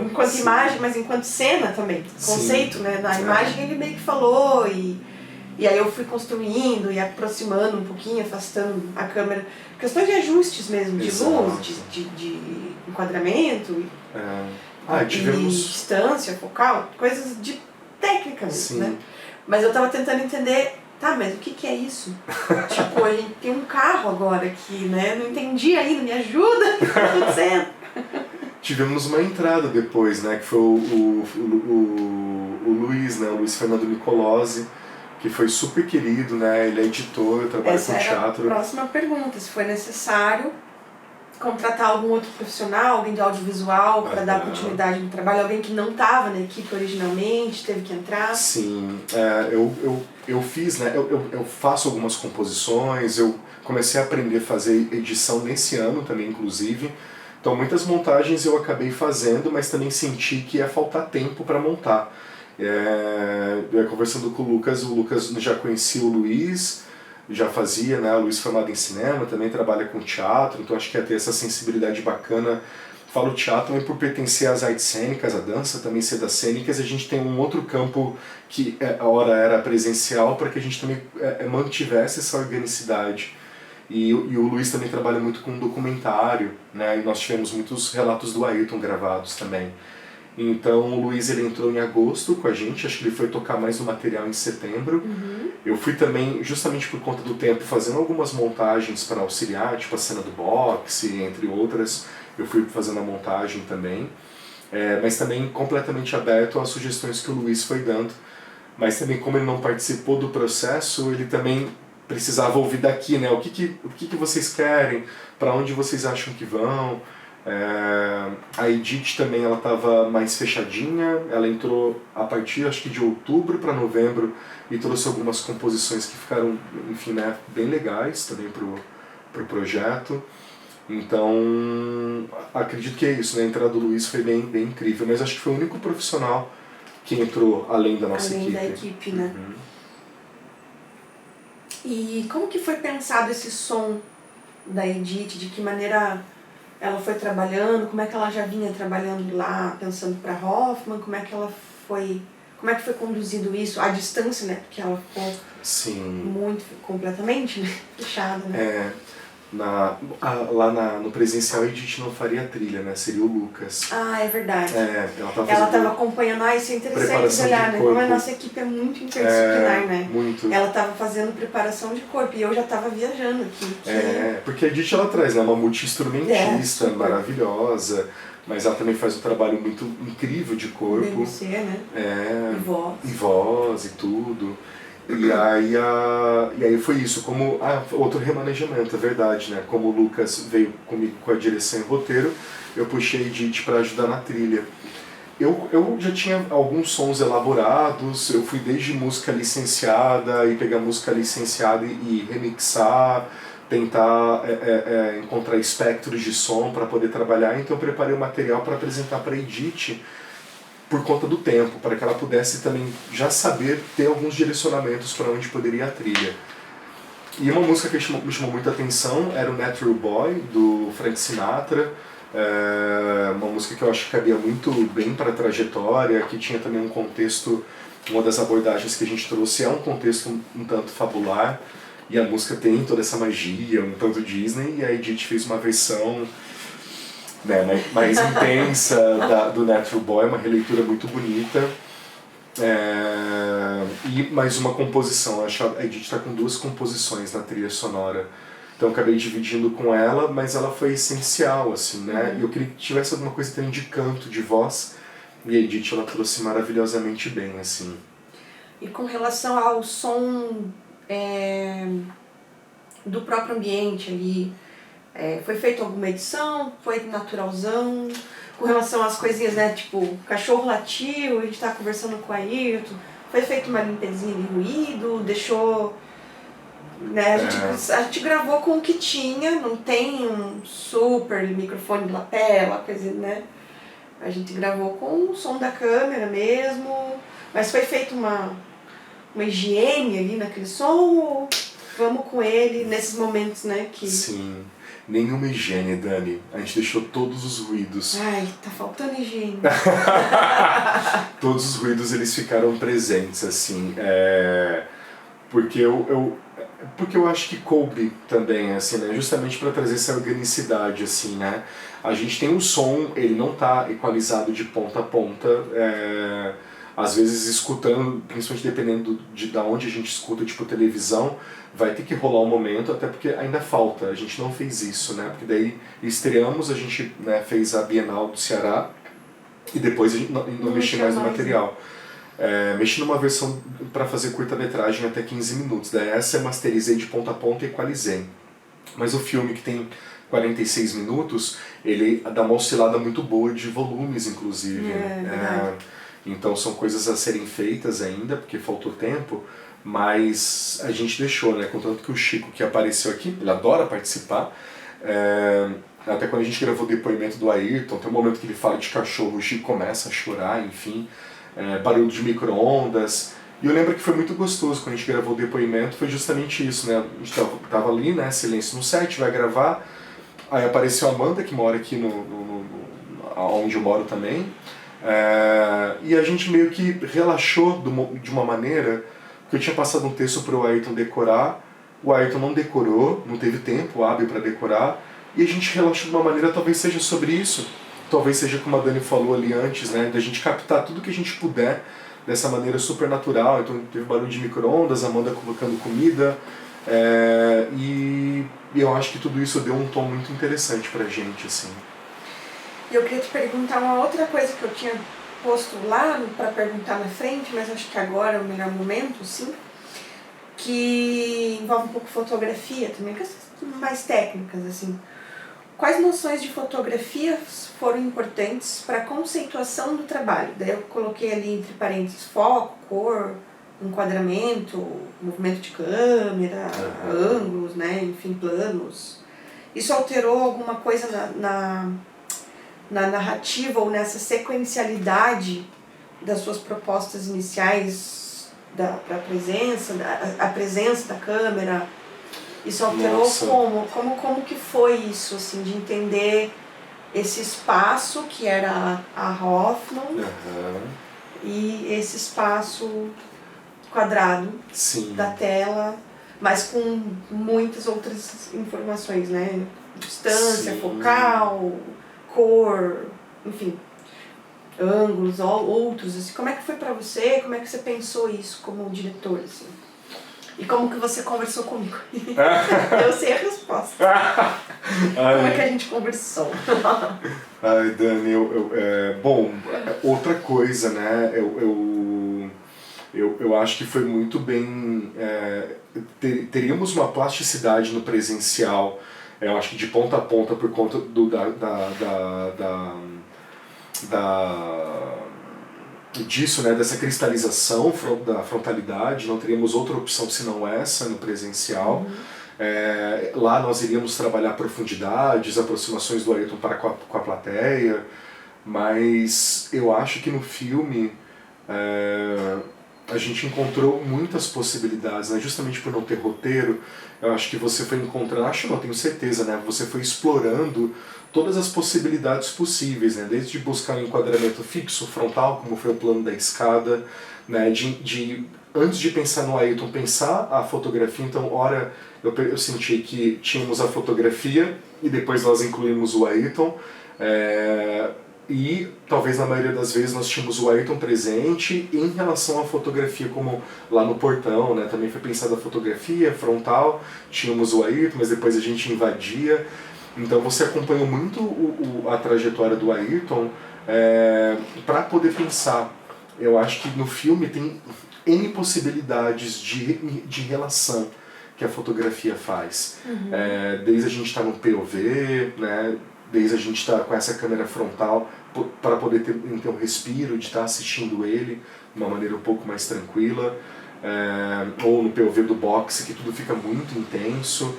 S1: Enquanto imagem, mas enquanto cena também. Conceito, né? Na imagem ele meio que falou, e aí eu fui construindo e aproximando um pouquinho, afastando a câmera. Questões de ajustes mesmo, de luz, de enquadramento,
S2: tivemos...
S1: e distância focal, coisas de técnica mesmo, né? Mas eu tava tentando entender, mas o que é isso? Tipo, a gente tem um carro agora aqui, né? Não entendi ainda, me ajuda, o que tá acontecendo?
S2: Tivemos uma entrada depois, né? Que foi o Luiz, né? O Luiz Fernando Nicolosi, que foi super querido, né? Ele é editor, trabalha com teatro.
S1: Essa era a próxima pergunta, se foi necessário contratar algum outro profissional, alguém de audiovisual, para dar continuidade no trabalho, alguém que não estava na equipe originalmente, teve que entrar?
S2: Sim, eu fiz, né? Eu faço algumas composições, eu comecei a aprender a fazer edição nesse ano também, inclusive. Então muitas montagens eu acabei fazendo, mas também senti que ia faltar tempo para montar. Conversando com o Lucas já conhecia o Luiz, já fazia, né? O Luiz formado em cinema, também trabalha com teatro, então acho que ia ter essa sensibilidade bacana. Falo teatro também por pertencer às artes cênicas, a dança também ser das cênicas, a gente tem um outro campo que a hora era presencial para que a gente também mantivesse essa organicidade. E o Luiz também trabalha muito com documentário, né? E nós tivemos muitos relatos do Ayrton gravados também. Então o Luiz ele entrou em agosto com a gente, acho que ele foi tocar mais no material em setembro. Eu fui também, justamente por conta do tempo, fazendo algumas montagens para auxiliar, tipo a cena do boxe, entre outras. Eu fui fazendo a montagem também, mas também completamente aberto às sugestões que o Luiz foi dando. Mas também, como ele não participou do processo, ele também precisava ouvir daqui, né? O que vocês querem, para onde vocês acham que vão. A Edith também ela estava mais fechadinha, ela entrou a partir acho que de outubro para novembro e trouxe algumas composições que ficaram, enfim, né, bem legais também pro projeto. Então, acredito que é isso, né? A entrada do Luiz foi bem incrível, mas acho que foi o único profissional que entrou além da nossa
S1: além
S2: equipe.
S1: da equipe, né?
S2: Uhum.
S1: E como que foi pensado esse som da Edith? De que maneira ela foi trabalhando? Como é que ela já vinha trabalhando lá, pensando para Hoffman? Como é que foi conduzido isso? À distância, né? Porque ela ficou
S2: Sim.
S1: muito, completamente, né? Fechada, né?
S2: No presencial a Edith não faria trilha, né? Seria o Lucas.
S1: Ah, é verdade.
S2: Ela
S1: estava acompanhando, isso é interessante de olhar, né? Como a nossa equipe é muito interdisciplinar, né?
S2: Muito.
S1: Ela estava fazendo preparação de corpo e eu já estava viajando aqui.
S2: Porque a Edith ela traz, né? Uma multi-instrumentista maravilhosa, mas ela também faz um trabalho muito incrível de corpo.
S1: BMC, né?
S2: E voz e tudo. E aí foi isso, como outro remanejamento, é verdade, né? Como o Lucas veio comigo com a direção e roteiro, eu puxei a Edith para ajudar na trilha. Eu já tinha alguns sons elaborados, eu fui desde música licenciada e pegar música licenciada e remixar, tentar encontrar espectros de som para poder trabalhar, então eu preparei o material para apresentar para a Edith por conta do tempo, para que ela pudesse também já saber ter alguns direcionamentos para onde poderia a trilha. E uma música que me chamou muita atenção era o Natural Boy, do Frank Sinatra, uma música que eu acho que cabia muito bem para a trajetória, que tinha também um contexto, uma das abordagens que a gente trouxe é um contexto um tanto fabular, e a música tem toda essa magia, um tanto Disney, e a Edith fez uma versão mais intensa do Natural Boy, uma releitura muito bonita. E mais uma composição, acho que a Edith está com 2 composições na trilha sonora. Então eu acabei dividindo com ela, mas ela foi essencial, assim, né? E eu queria que tivesse alguma coisa também de canto, de voz, e a Edith ela trouxe maravilhosamente bem, assim.
S1: E com relação ao som do próprio ambiente ali, foi feita alguma edição? Foi naturalzão? Com relação às coisinhas, né? Tipo, cachorro latiu, a gente tava conversando com o Ayrton. Foi feita uma limpezinha de ruído, deixou... Né? A gente gravou com o que tinha, não tem um super microfone de lapela, coisa, né? A gente gravou com o som da câmera mesmo, mas foi feita uma higiene ali naquele som, ou vamos com ele nesses momentos, né?
S2: Sim. Nenhuma higiene, Dani. A gente deixou todos os ruídos.
S1: Ai, tá faltando higiene.
S2: Todos os ruídos eles ficaram presentes, assim. Porque eu acho que coube também, assim, né? Justamente para trazer essa organicidade, assim, né? A gente tem um som, ele não tá equalizado de ponta a ponta. Às vezes escutando, principalmente dependendo de onde a gente escuta, tipo televisão, vai ter que rolar um momento, até porque ainda falta, a gente não fez isso, né? Porque daí estreamos, a gente, né, fez a Bienal do Ceará e depois a gente não mexeu mais no material. Mexi numa versão para fazer curta-metragem até 15 minutos, daí essa eu masterizei de ponta a ponta e equalizei. Mas o filme que tem 46 minutos, ele dá uma oscilada muito boa de volumes, inclusive. Então são coisas a serem feitas ainda, porque faltou tempo, mas a gente deixou, né? Contanto que o Chico, que apareceu aqui, ele adora participar, até quando a gente gravou o depoimento do Ayrton, tem um momento que ele fala de cachorro, o Chico começa a chorar, enfim, barulho de micro-ondas, e eu lembro que foi muito gostoso quando a gente gravou o depoimento, foi justamente isso, né? A gente tava ali, né, silêncio no set, vai gravar, aí apareceu a Amanda, que mora aqui onde eu moro também, e a gente meio que relaxou de uma maneira que eu tinha passado um texto para o Ayrton decorar, o Ayrton não decorou, não teve tempo hábil para decorar, e a gente relaxou de uma maneira, talvez seja sobre isso, talvez seja como a Dani falou ali antes, né, da gente captar tudo que a gente puder dessa maneira super natural. Então teve barulho de micro-ondas, a Amanda colocando comida, e eu acho que tudo isso deu um tom muito interessante pra gente, assim.
S1: E eu queria te perguntar uma outra coisa que eu tinha posto lá para perguntar na frente, mas acho que agora é o melhor momento, sim, que envolve um pouco fotografia também, coisas mais técnicas, assim. Quais noções de fotografia foram importantes para a conceituação do trabalho? Daí eu coloquei ali entre parênteses foco, cor, enquadramento, movimento de câmera, ângulos, né, enfim, planos. Isso alterou alguma coisa na narrativa ou nessa sequencialidade das suas propostas iniciais da presença, a presença da câmera? Isso alterou
S2: Nossa.
S1: como que foi isso, assim, de entender esse espaço que era a Hoffman e esse espaço quadrado
S2: Sim.
S1: da tela, mas com muitas outras informações, né? Distância,
S2: Sim.
S1: focal, cor, enfim, ângulos, outros. Assim. Como é que foi pra você? Como é que você pensou isso como diretor? Assim? E como que você conversou comigo? Eu sei a resposta. Como é que a gente conversou?
S2: Ai, Dani, bom, outra coisa, né? Eu acho que foi muito bem. Teríamos uma plasticidade no presencial, eu acho que de ponta a ponta, por conta disso, né, dessa cristalização da frontalidade. Não teríamos outra opção senão essa no presencial. Lá nós iríamos trabalhar profundidades, aproximações do Ayrton para com a plateia, mas eu acho que no filme a gente encontrou muitas possibilidades, né? Justamente por não ter roteiro. Eu acho que você foi encontrando, não tenho certeza, né? Você foi explorando todas as possibilidades possíveis, né? Desde buscar um enquadramento fixo, frontal, como foi o plano da escada, né? Antes de pensar no Ayrton, pensar a fotografia. Então, ora, eu senti que tínhamos a fotografia e depois nós incluímos o Ayrton. E talvez na maioria das vezes nós tínhamos o Ayrton presente em relação à fotografia, como lá no portão, né? Também foi pensada a fotografia frontal, tínhamos o Ayrton, mas depois a gente invadia. Então você acompanhou muito a trajetória do Ayrton para poder pensar. Eu acho que no filme tem N possibilidades de relação que a fotografia faz. Desde a gente estar no POV, né? Desde a gente estar com essa câmera frontal para poder ter um respiro de estar assistindo ele de uma maneira um pouco mais tranquila, ou no POV do boxe, que tudo fica muito intenso.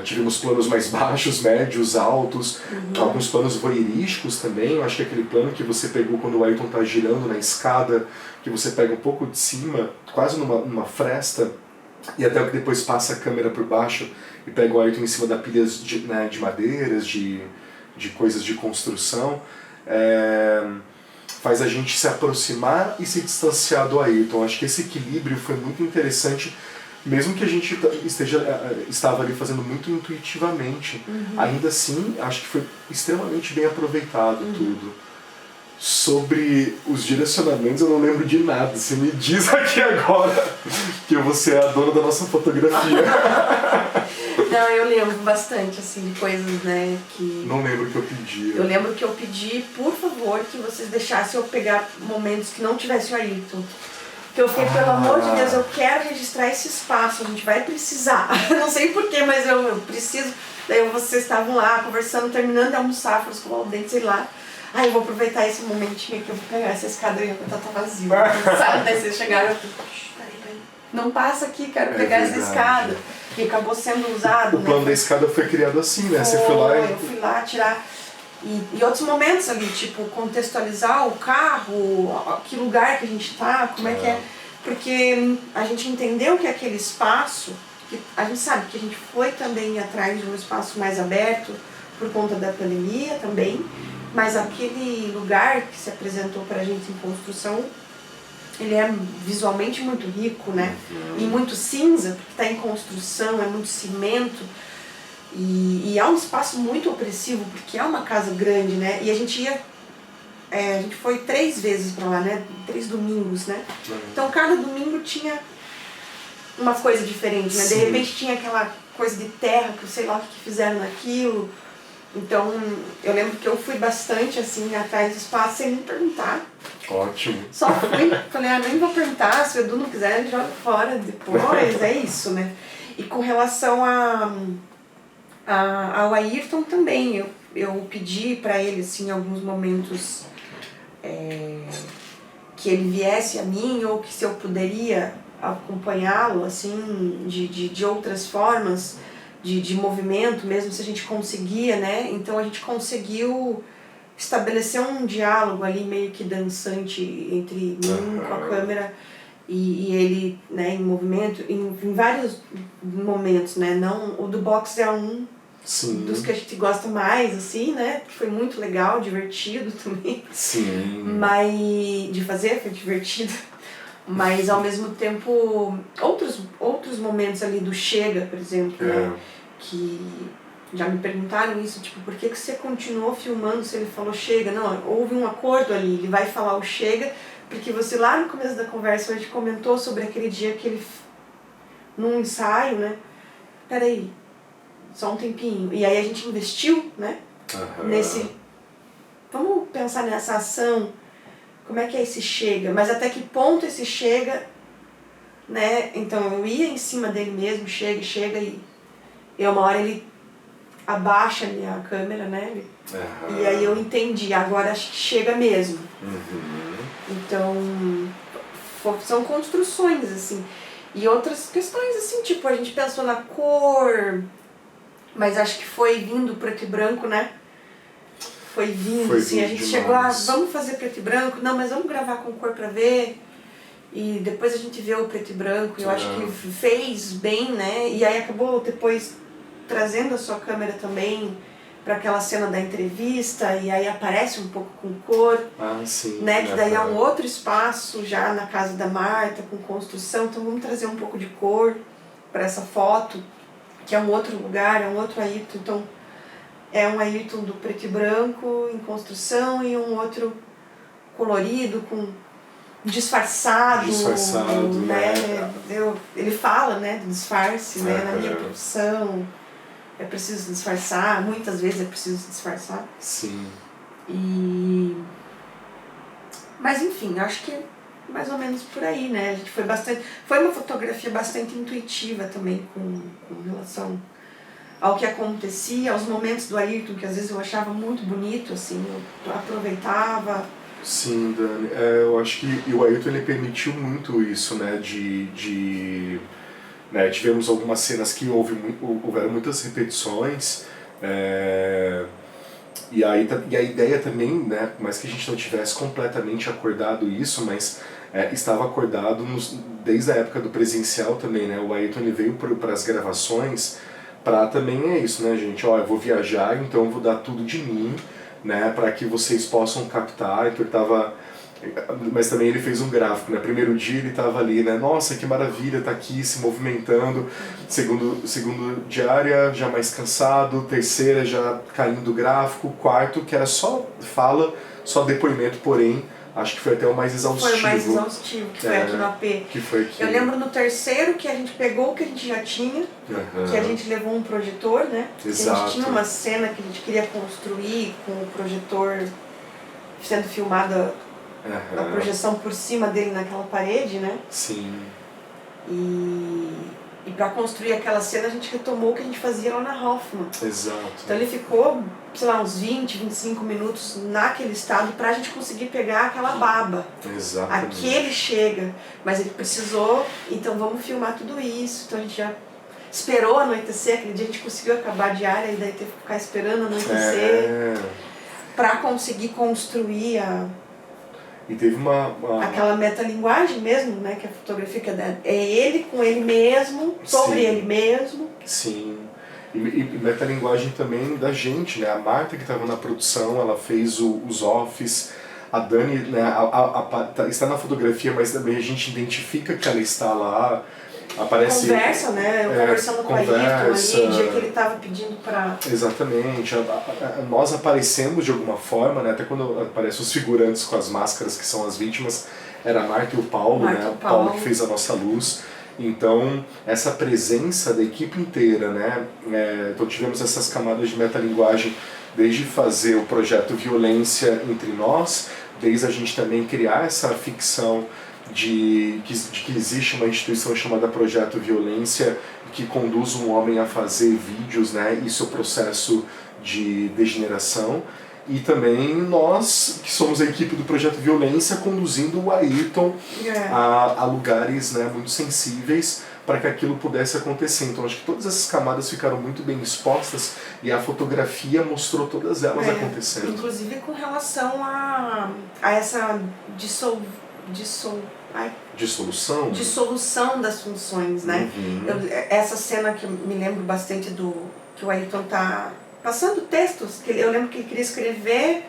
S2: Tivemos planos mais baixos, médios, altos, alguns planos voyeurísticos também. Eu acho que aquele plano que você pegou quando o Ayrton está girando na escada, que você pega um pouco de cima, quase numa fresta, e até o que depois passa a câmera por baixo e pega o Ayrton em cima da pilhas de madeiras, de coisas de construção, faz a gente se aproximar e se distanciar do Ayrton. Acho que esse equilíbrio foi muito interessante, mesmo que a gente estava ali fazendo muito intuitivamente. Ainda assim, acho que foi extremamente bem aproveitado tudo. Sobre os direcionamentos eu não lembro de nada. Você me diz aqui agora que você é a dona da nossa fotografia.
S1: Não, eu lembro bastante, assim, de coisas, né, que...
S2: Não lembro o que eu pedi.
S1: Eu lembro que eu pedi, por favor, que vocês deixassem eu pegar momentos que não tivesse o Ayrton. Que eu fiquei, pelo amor de Deus, eu quero registrar esse espaço, a gente vai precisar. Não sei porquê, mas eu preciso. Daí vocês estavam lá conversando, terminando de almoçar, foram escovar o dente, sei lá. Eu vou aproveitar esse momentinho aqui, eu vou pegar essa escada e tá vazio. Sabe? Daí vocês chegaram, eu peraí. Não passa aqui, quero pegar essa escada. E acabou sendo usado.
S2: O plano da escada foi criado assim, né? Você foi lá e...
S1: Eu fui lá tirar. E outros momentos ali, tipo, contextualizar o carro, que lugar que a gente tá, como é que é. Porque a gente entendeu que aquele espaço, que a gente sabe que a gente foi também atrás de um espaço mais aberto por conta da pandemia também, mas aquele lugar que se apresentou pra gente em construção, ele é visualmente muito rico, né? E muito cinza, porque está em construção, é muito cimento. E é um espaço muito opressivo, porque é uma casa grande, né? E a gente a gente foi 3 vezes para lá, né? 3 domingos, né? Então cada domingo tinha uma coisa diferente, né? De repente tinha aquela coisa de terra, que eu sei lá o que fizeram naquilo. Então eu lembro que eu fui bastante assim atrás do espaço sem nem perguntar.
S2: Ótimo.
S1: Só fui, falei, nem vou perguntar, se o Edu não quiser, ele joga fora depois, é isso, né? E com relação ao Ayrton também, eu pedi para ele, assim, em alguns momentos que ele viesse a mim, ou que se eu poderia acompanhá-lo, assim, de outras formas, de movimento, mesmo se a gente conseguia, né? Então a gente conseguiu estabelecer um diálogo ali meio que dançante entre mim com a câmera e ele, né, em movimento, em vários momentos, né? Não, o do box é um dos que a gente gosta mais, assim, né? Foi muito legal, divertido também.
S2: Sim.
S1: Mas de fazer foi divertido. Mas ao mesmo tempo, outros momentos ali do Chega, por exemplo, né? Que já me perguntaram isso, tipo, por que você continuou filmando se ele falou chega? Não, houve um acordo ali, ele vai falar o chega, porque você lá no começo da conversa a gente comentou sobre aquele dia que ele, num ensaio, né? Peraí, só um tempinho. E aí a gente investiu, né? Nesse... Vamos pensar nessa ação, como é que é esse chega? Mas até que ponto esse chega, né? Então eu ia em cima dele mesmo, chega e uma hora ele abaixa a minha câmera, né? E aí eu entendi, agora acho que chega mesmo. Então, são construções, assim. E outras questões, assim, tipo, a gente pensou na cor, mas acho que foi vindo preto e branco, né? Foi vindo, assim, a gente chegou a, vamos fazer preto e branco? Não, mas vamos gravar com cor pra ver. E depois a gente vê o preto e branco, eu acho que fez bem, né? E aí acabou depois trazendo a sua câmera também para aquela cena da entrevista, e aí aparece um pouco com cor, né? Que daí é um outro espaço já na casa da Marta, com construção, então vamos trazer um pouco de cor para essa foto, que é um outro lugar, é um outro Ayrton, então é um Ayrton do preto e branco em construção e um outro colorido, com disfarçado, né? Ele fala, né, do disfarce, né? Na minha profissão é preciso disfarçar, muitas vezes é preciso disfarçar.
S2: Sim.
S1: Mas enfim, acho que mais ou menos por aí, né? A gente foi uma fotografia bastante intuitiva também com relação ao que acontecia, aos momentos do Ayrton, que às vezes eu achava muito bonito, assim, eu aproveitava.
S2: Sim, Dani. Eu acho que o Ayrton ele permitiu muito isso, né? Né, tivemos algumas cenas que houveram muitas repetições, e a ideia também, né, por mais que a gente não tivesse completamente acordado isso, mas estava acordado desde a época do presencial também, né? O Ayrton ele veio para as gravações para também isso, né, gente? Ó, eu vou viajar, então eu vou dar tudo de mim, né, para que vocês possam captar. Então ele tava... Mas também ele fez um gráfico, né? Primeiro dia ele estava ali, né? Nossa, que maravilha, tá aqui se movimentando. Segundo diária, já mais cansado. Terceira, já caindo o gráfico. Quarto, que era só fala, só depoimento, porém, acho que foi até o mais exaustivo.
S1: Foi o mais exaustivo, que foi aqui no AP.
S2: Que foi aqui.
S1: Eu lembro no terceiro que a gente pegou o que a gente já tinha, que a gente levou um projetor, né?
S2: Exato.
S1: A gente tinha uma cena que a gente queria construir com o projetor sendo filmada, a projeção por cima dele naquela parede, né?
S2: Sim.
S1: E para construir aquela cena a gente retomou o que a gente fazia lá na Hoffman.
S2: Exato.
S1: Então ele ficou, sei lá, uns 20, 25 minutos naquele estado pra gente conseguir pegar aquela baba.
S2: Exatamente.
S1: Aquele chega, mas ele precisou, então vamos filmar tudo isso. Então a gente já esperou anoitecer, aquele dia a gente conseguiu acabar a diária e daí teve que ficar esperando anoitecer pra conseguir construir
S2: E teve
S1: aquela metalinguagem mesmo, né, que a fotografia que é ele com ele mesmo, sobre ele mesmo.
S2: Sim. E metalinguagem também da gente, né? A Marta que estava na produção, ela fez os offs. A Dani, né, está na fotografia, mas também a gente identifica que ela está lá. Aparece,
S1: conversa, né? Eu conversando com a Ayrton ali, dia que ele estava pedindo para...
S2: Exatamente. Nós aparecemos de alguma forma, né? Até quando aparecem os figurantes com as máscaras, que são as vítimas, era a Marta e o Paulo, né? O Paulo que fez a nossa luz. Então, essa presença da equipe inteira, né? Então tivemos essas camadas de metalinguagem, desde fazer o projeto Violência Entre Nós, desde a gente também criar essa ficção de que existe uma instituição chamada Projeto Violência que conduz um homem a fazer vídeos, né, e seu processo de degeneração, e também nós, que somos a equipe do Projeto Violência, conduzindo o Ayrton a lugares, né, muito sensíveis para que aquilo pudesse acontecer. Então acho que todas essas camadas ficaram muito bem expostas e a fotografia mostrou todas elas acontecendo.
S1: Inclusive com relação a essa dissolução das funções, né? Essa cena que eu me lembro bastante que o Ayrton tá passando textos, que eu lembro que ele queria escrever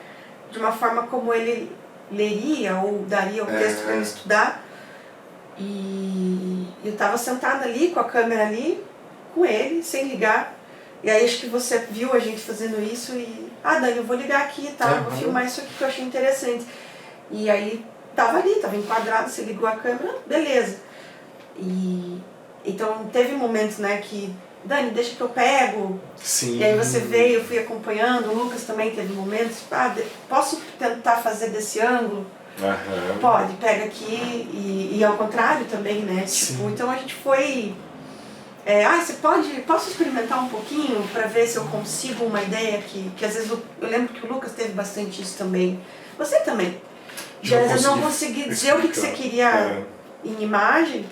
S1: de uma forma como ele leria ou daria o texto para ele estudar. E eu estava sentada ali com a câmera ali, com ele, sem ligar. E aí acho que você viu a gente fazendo isso e... Dani, eu vou ligar aqui, tá? Eu vou filmar isso aqui que eu achei interessante. E aí tava ali, tava enquadrado, você ligou a câmera, beleza. Então teve momentos, né, que... Dani, deixa que eu pego.
S2: Sim.
S1: E aí você veio, eu fui acompanhando. O Lucas também teve momentos. Posso tentar fazer desse ângulo? Pode, pega aqui. E ao contrário também, né? Tipo, então a gente foi... posso experimentar um pouquinho para ver se eu consigo uma ideia que às vezes eu lembro que o Lucas teve bastante isso também. Você também. Já às vezes não consegui dizer o que você queria em imagem.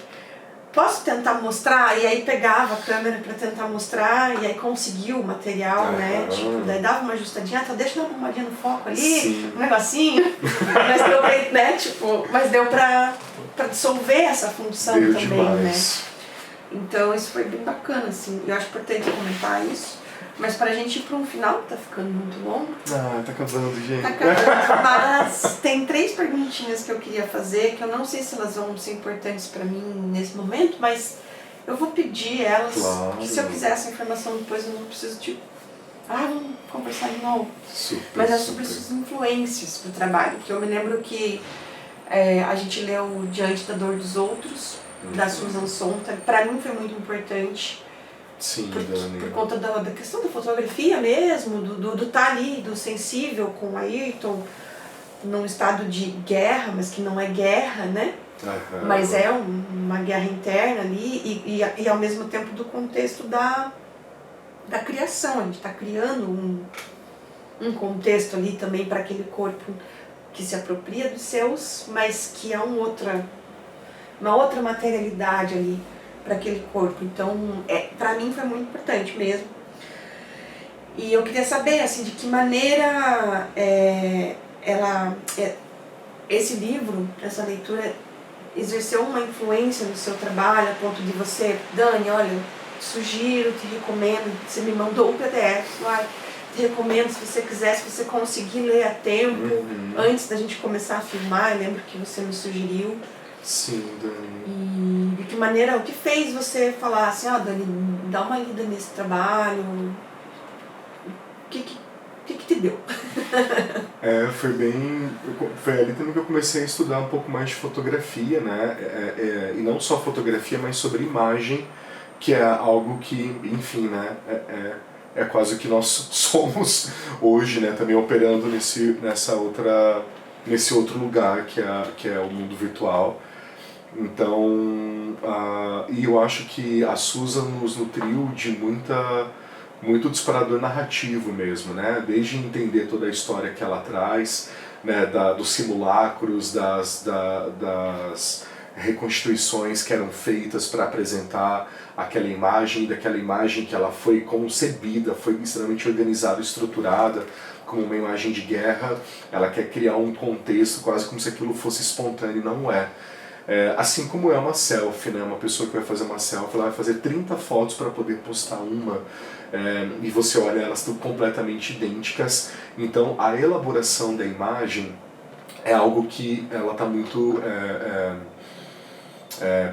S1: Posso tentar mostrar? E aí pegava a câmera para tentar mostrar e aí conseguiu o material, né? Tipo, daí dava uma ajustadinha, deixa uma arrumadinha no foco ali, um negocinho. Mas deu pra, né? Tipo, mas deu pra dissolver essa função também,
S2: demais.
S1: Né? Então isso foi bem bacana, assim. Eu acho importante comentar isso. Mas pra gente ir pra um final, tá ficando muito longo.
S2: Tá acabando, gente.
S1: Tá acabando, mas tem 3 perguntinhas que eu queria fazer, que eu não sei se elas vão ser importantes pra mim nesse momento, mas eu vou pedir elas, que se eu quiser essa informação depois eu não preciso de... vamos conversar de novo. Mas é sobre suas influências pro trabalho, que eu me lembro que a gente leu Diante da Dor dos Outros, da Susan Sontag, pra mim foi muito importante.
S2: Sim,
S1: por conta da questão da fotografia mesmo, do estar ali, do sensível com o Ayrton, num estado de guerra, mas que não é guerra, né? Mas é uma guerra interna ali e ao mesmo tempo do contexto da criação. A gente está criando um contexto ali também para aquele corpo que se apropria dos seus, mas que é uma outra materialidade ali para aquele corpo. Então, para mim foi muito importante mesmo. E eu queria saber, assim, de que maneira esse livro, essa leitura, exerceu uma influência no seu trabalho, a ponto de você, Dani, olha, sugiro, te recomendo, você me mandou um PDF, te recomendo, se você quiser, se você conseguir ler a tempo, antes da gente começar a filmar, eu lembro que você me sugeriu.
S2: Sim, Dani.
S1: E de que maneira, o que fez você falar assim, Dani, dá uma lida nesse trabalho, o que te deu?
S2: Foi ali também que eu comecei a estudar um pouco mais de fotografia, né? E não só fotografia, mas sobre imagem, que é algo que, enfim, né? É quase o que nós somos hoje, né? Também operando nesse outro lugar que é o mundo virtual. Então, e eu acho que a Susan nos nutriu de muito disparador narrativo mesmo, né? Desde entender toda a história que ela traz, né? Dos simulacros, das reconstituições que eram feitas para apresentar aquela imagem, daquela imagem que ela foi concebida, foi extremamente organizada, estruturada, como uma imagem de guerra. Ela quer criar um contexto quase como se aquilo fosse espontâneo, e não é. Assim como é uma selfie, né? Uma pessoa que vai fazer uma selfie, ela vai fazer 30 fotos para poder postar uma, e você olha, elas estão completamente idênticas. Então a elaboração da imagem é algo que ela está muito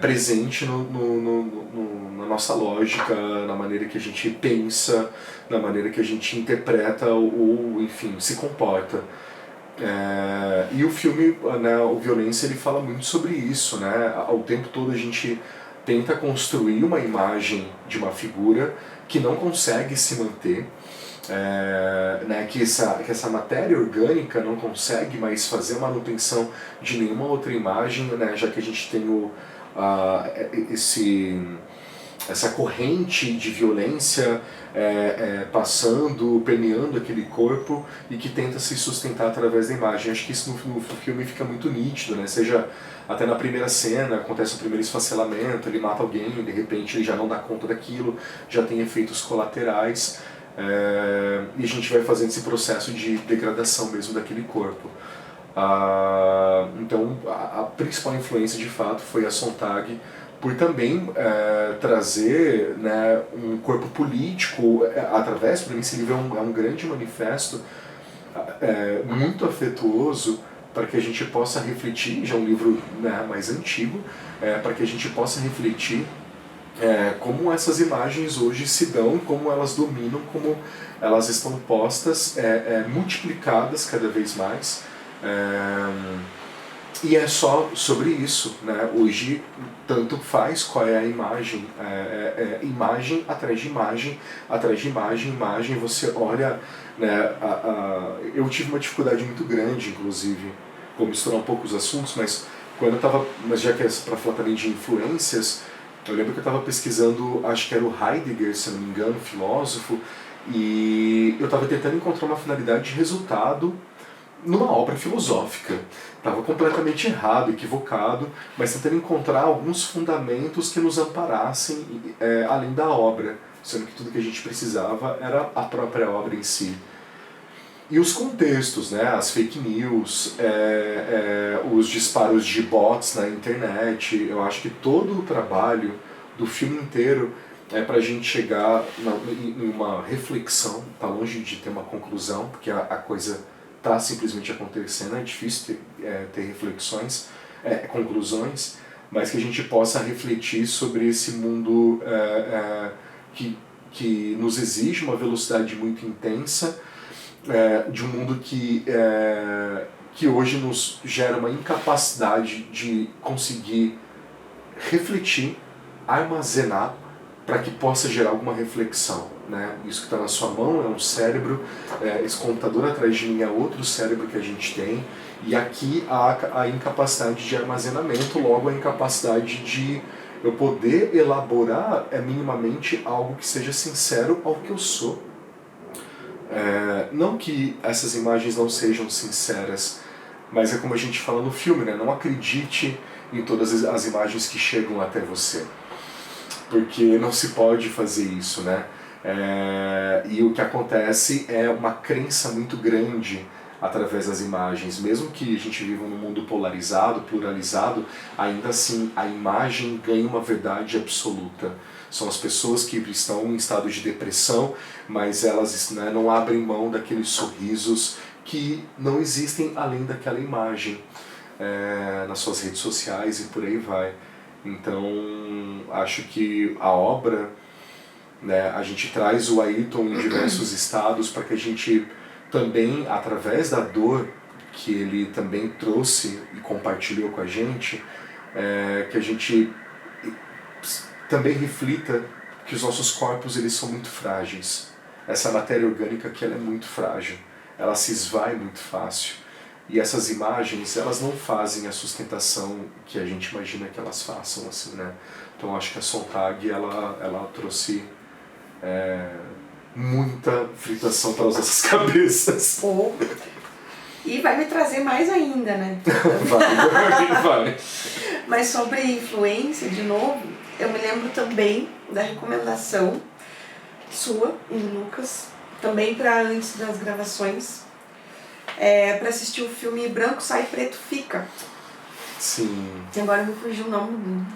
S2: presente na nossa lógica, na maneira que a gente pensa, na maneira que a gente interpreta ou enfim, se comporta. E o filme, né, o Violência, ele fala muito sobre isso, né? Ao tempo todo a gente tenta construir uma imagem de uma figura que não consegue se manter, né, que essa matéria orgânica não consegue mais fazer manutenção de nenhuma outra imagem, né, já que a gente tem essa corrente de violência passando, permeando aquele corpo e que tenta se sustentar através da imagem. Acho que isso no filme fica muito nítido, né? Seja até na primeira cena, acontece o primeiro esfacelamento, ele mata alguém, de repente ele já não dá conta daquilo, já tem efeitos colaterais, e a gente vai fazendo esse processo de degradação mesmo daquele corpo. Então a principal influência de fato foi a Sontag, por também trazer, né, um corpo político através, para mim esse livro é um grande manifesto muito afetuoso para que a gente possa refletir, já é um livro, né, mais antigo, para que a gente possa refletir como essas imagens hoje se dão, como elas dominam, como elas estão postas, multiplicadas cada vez mais. E é só sobre isso, né? Hoje tanto faz qual é a imagem, imagem atrás de imagem, atrás de imagem, imagem, você olha, né? Eu tive uma dificuldade muito grande, inclusive, vou misturar um pouco os assuntos, mas quando eu estava, mas já que é para falar também de influências, eu lembro que eu estava pesquisando, acho que era o Heidegger, se não me engano, filósofo, e eu estava tentando encontrar uma finalidade de resultado numa obra filosófica. Estava completamente errado, equivocado, mas tentando encontrar alguns fundamentos que nos amparassem além da obra, sendo que tudo que a gente precisava era a própria obra em si. E os contextos, né, as fake news, os disparos de bots na internet, eu acho que todo o trabalho do filme inteiro é para a gente chegar em uma reflexão, tá longe de ter uma conclusão, porque a coisa está simplesmente acontecendo, é difícil ter reflexões, conclusões, mas que a gente possa refletir sobre esse mundo que nos exige uma velocidade muito intensa, de um mundo que hoje nos gera uma incapacidade de conseguir refletir, armazenar, para que possa gerar alguma reflexão, né? Isso que está na sua mão é um cérebro, esse computador atrás de mim é outro cérebro que a gente tem, e aqui há a incapacidade de armazenamento, logo a incapacidade de eu poder elaborar minimamente algo que seja sincero ao que eu sou. Não que essas imagens não sejam sinceras, mas é como a gente fala no filme, né? Não acredite em todas as imagens que chegam até você, porque não se pode fazer isso, né? E o que acontece é uma crença muito grande através das imagens. Mesmo que a gente viva num mundo polarizado, pluralizado, ainda assim a imagem ganha uma verdade absoluta. São as pessoas que estão em estado de depressão, mas elas, né, não abrem mão daqueles sorrisos que não existem além daquela imagem, nas suas redes sociais e por aí vai. Então, acho que a obra, né, a gente traz o Ayrton em diversos estados para que a gente também, através da dor que ele também trouxe e compartilhou com a gente, que a gente também reflita que os nossos corpos eles são muito frágeis. Essa matéria orgânica aqui ela é muito frágil, ela se esvai muito fácil. E essas imagens, elas não fazem a sustentação que a gente imagina que elas façam, assim, né? Então acho que a Sontag, ela trouxe muita fritação para as nossas cabeças.
S1: E vai me trazer mais ainda, né?
S2: Vai.
S1: Mas sobre influência, de novo, eu me lembro também da recomendação sua e do Lucas, também para antes das gravações, para assistir o filme Branco Sai Preto Fica.
S2: Sim.
S1: E agora me fugiu o nome do...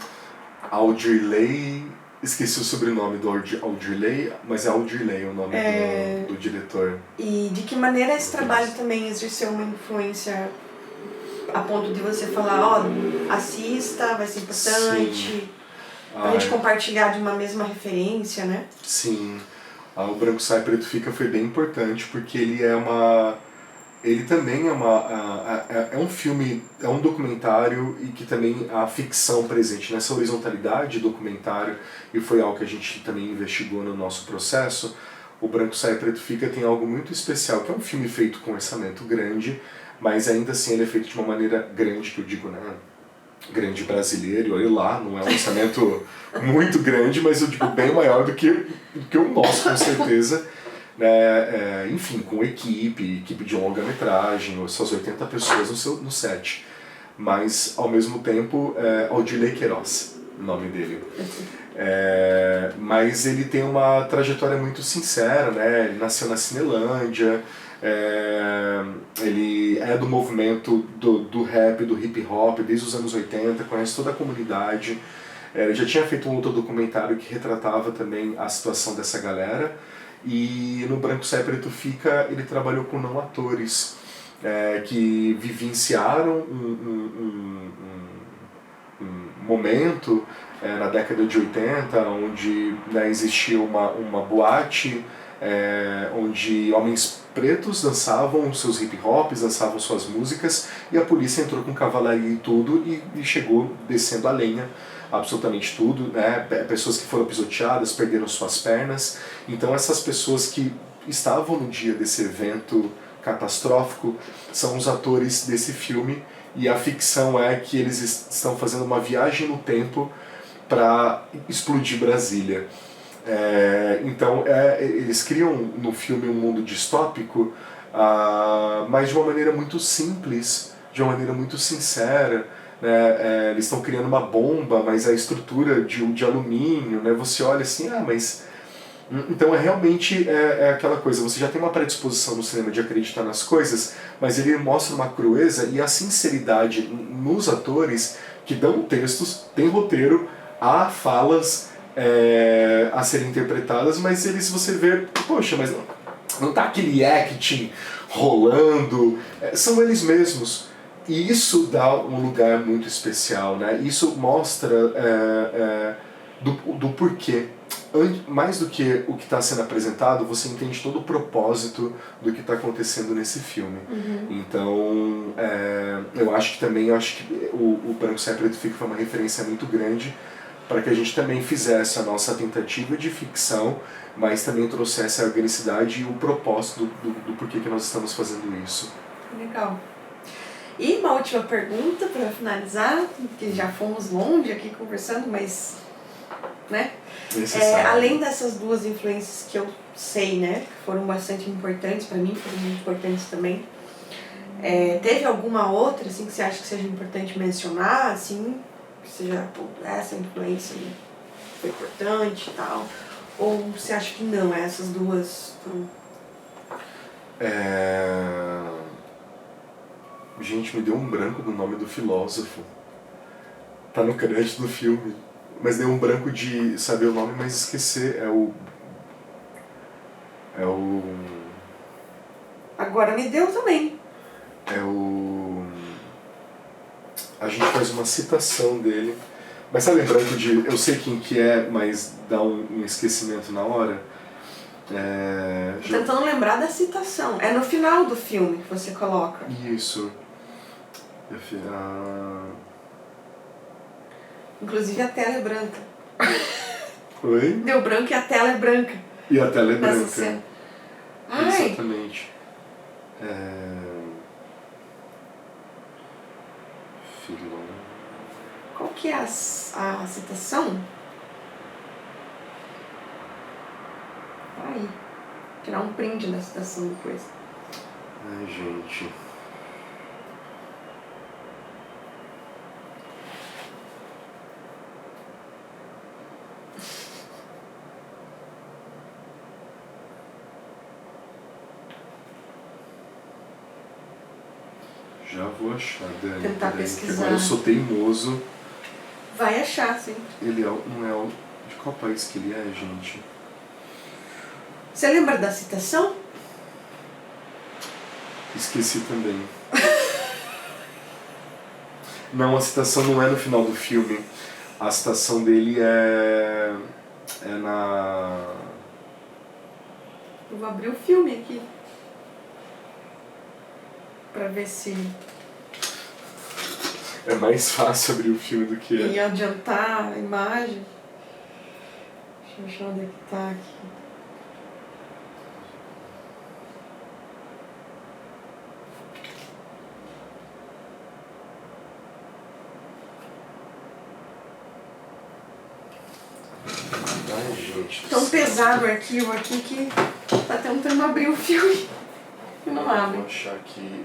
S2: Aldirley, esqueci o sobrenome do Aldirley, mas é Aldirley o nome do diretor.
S1: E de que maneira esse trabalho também exerceu uma influência a ponto de você falar, assista, vai ser importante, pra gente compartilhar de uma mesma referência, né?
S2: Sim. O Branco Sai Preto Fica foi bem importante porque ele também é um filme, é um documentário e que também há ficção presente nessa horizontalidade documentário, e foi algo que a gente também investigou no nosso processo. O Branco Sai Preto Fica tem algo muito especial, que é um filme feito com orçamento grande, mas ainda assim ele é feito de uma maneira grande, que eu digo, né? grande brasileiro, olha lá, não é um orçamento muito grande, mas eu digo bem maior do que o nosso, com certeza. Enfim, com equipe de longa-metragem, essas 80 pessoas no set. Mas, ao mesmo tempo, Odilei Queiroz, o nome dele. Mas ele tem uma trajetória muito sincera, né? Ele nasceu na Cinelândia, ele é do movimento do rap, do hip hop desde os anos 80, conhece toda a comunidade. Ele já tinha feito um outro documentário que retratava também a situação dessa galera. E no Branco Sai Preto Fica ele trabalhou com não atores que vivenciaram um momento na década de 80 onde, né, existia uma boate onde homens pretos dançavam seus hip hops, dançavam suas músicas, e a polícia entrou com cavalaria e tudo e chegou descendo a lenha absolutamente tudo, né? Pessoas que foram pisoteadas, perderam suas pernas. Então essas pessoas que estavam no dia desse evento catastrófico são os atores desse filme, e a ficção é que eles estão fazendo uma viagem no tempo para explodir Brasília. Então eles criam no filme um mundo distópico, mas de uma maneira muito simples, de uma maneira muito sincera. Né? Eles estão criando uma bomba, mas a estrutura de alumínio, né? Você olha assim, mas... Então realmente aquela coisa, você já tem uma predisposição no cinema de acreditar nas coisas, mas ele mostra uma crueza e a sinceridade nos atores que dão textos, tem roteiro, há falas a serem interpretadas, mas você vê, poxa, mas não tá aquele acting rolando, são eles mesmos. E isso dá um lugar muito especial, né? Isso mostra do porquê. Mais do que o que está sendo apresentado, você entende todo o propósito do que está acontecendo nesse filme.
S1: Uhum.
S2: Então, eu acho que o Branco Sai Preto Fica foi uma referência muito grande para que a gente também fizesse a nossa tentativa de ficção, mas também trouxesse a organicidade e o propósito do porquê que nós estamos fazendo isso.
S1: Legal. E uma última pergunta para finalizar, que já fomos longe aqui conversando, mas, né? Além dessas duas influências que eu sei, né, que foram bastante importantes para mim, foram muito importantes também, teve alguma outra assim que você acha que seja importante mencionar, assim, que seja, essa influência foi importante e tal, ou você acha que não, essas duas foram...
S2: Gente, me deu um branco do nome do filósofo. Tá no crédito do filme. Mas deu um branco de saber o nome, mas esquecer.
S1: Agora me deu também.
S2: A gente faz uma citação dele. Mas sabe, branco de... Eu sei quem que é, mas dá um esquecimento na hora.
S1: Tentando lembrar da citação. É no final do filme que você coloca.
S2: Isso.
S1: Inclusive a tela é branca.
S2: Oi?
S1: Deu branco e a tela é branca.
S2: E a tela é branca.
S1: Cena. Ai.
S2: Exatamente. Filon.
S1: Qual que é a citação? Aí. Tirar um print da citação depois.
S2: Ai, gente. Já vou achar, Dani.
S1: Tentar pesquisar.
S2: Agora eu sou teimoso.
S1: Vai achar, sim.
S2: Ele não é de qual país que ele é, gente?
S1: Você lembra da citação?
S2: Esqueci também. Não, a citação não é no final do filme. A citação dele é na...
S1: Eu vou abrir o filme aqui. Pra ver se...
S2: É mais fácil abrir o filme do que...
S1: E adiantar a imagem. Deixa eu achar onde é que tá aqui.
S2: Ai, gente.
S1: Tão pesado o arquivo aqui que tá tentando abrir o filme e não abre.
S2: Vou achar aqui,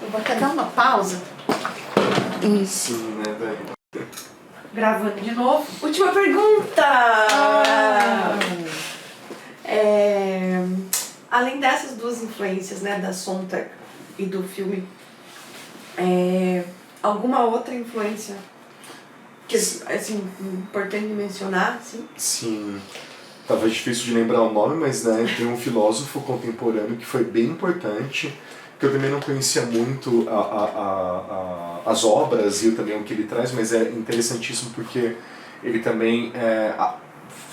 S1: Eu vou até dar uma pausa. Isso.
S2: Sim, né, velho?
S1: Gravando de novo. Última pergunta! Além dessas duas influências, né, da Sontag e do filme, alguma outra influência que, assim, importante de mencionar, assim?
S2: Sim. Tava difícil de lembrar o nome, mas né, tem um filósofo contemporâneo que foi bem importante, que eu também não conhecia muito as obras e também o que ele traz, mas é interessantíssimo porque ele também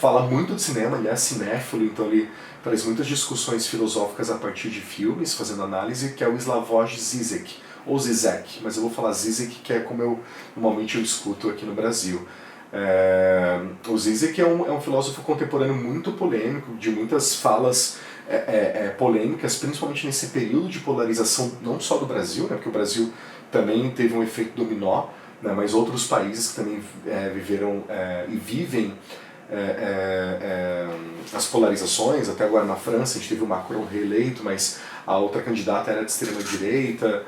S2: fala muito de cinema, ele é cinéfilo, então ele traz muitas discussões filosóficas a partir de filmes, fazendo análise, que é o Slavoj Žižek, ou Zizek, mas eu vou falar Zizek, que é como normalmente eu escuto aqui no Brasil. O Zizek é um filósofo contemporâneo muito polêmico, de muitas falas polêmicas, principalmente nesse período de polarização, não só do Brasil, né, porque o Brasil também teve um efeito dominó, né, mas outros países que também viveram e vivem as polarizações. Até agora na França a gente teve o Macron reeleito, mas a outra candidata era de extrema-direita,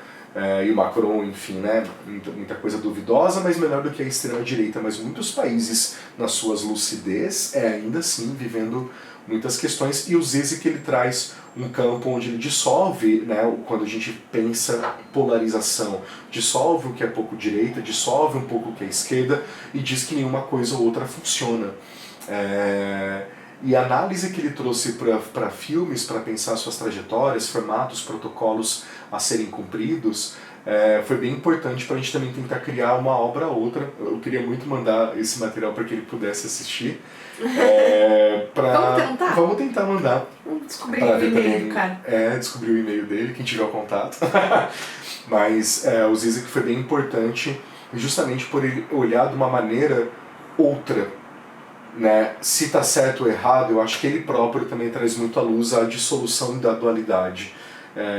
S2: e o Macron, enfim, né, muita coisa duvidosa, mas melhor do que a extrema-direita. Mas muitos países, nas suas lucidez, ainda assim vivendo muitas questões, e o Zizek ele traz um campo onde ele dissolve, né, quando a gente pensa polarização, dissolve o que é pouco direita, dissolve um pouco o que é esquerda, e diz que nenhuma coisa ou outra funciona. E a análise que ele trouxe para filmes, para pensar suas trajetórias, formatos, protocolos a serem cumpridos, foi bem importante para a gente também tentar criar uma obra ou outra. Eu queria muito mandar esse material para que ele pudesse assistir.
S1: Vamos tentar?
S2: Vamos tentar mandar.
S1: Vamos descobrir o e-mail do cara.
S2: Descobrir o e-mail dele, quem tiver o contato. Mas o Zizek foi bem importante justamente por ele olhar de uma maneira outra, né? Se está certo ou errado, eu acho que ele próprio também traz muito à luz a dissolução da dualidade.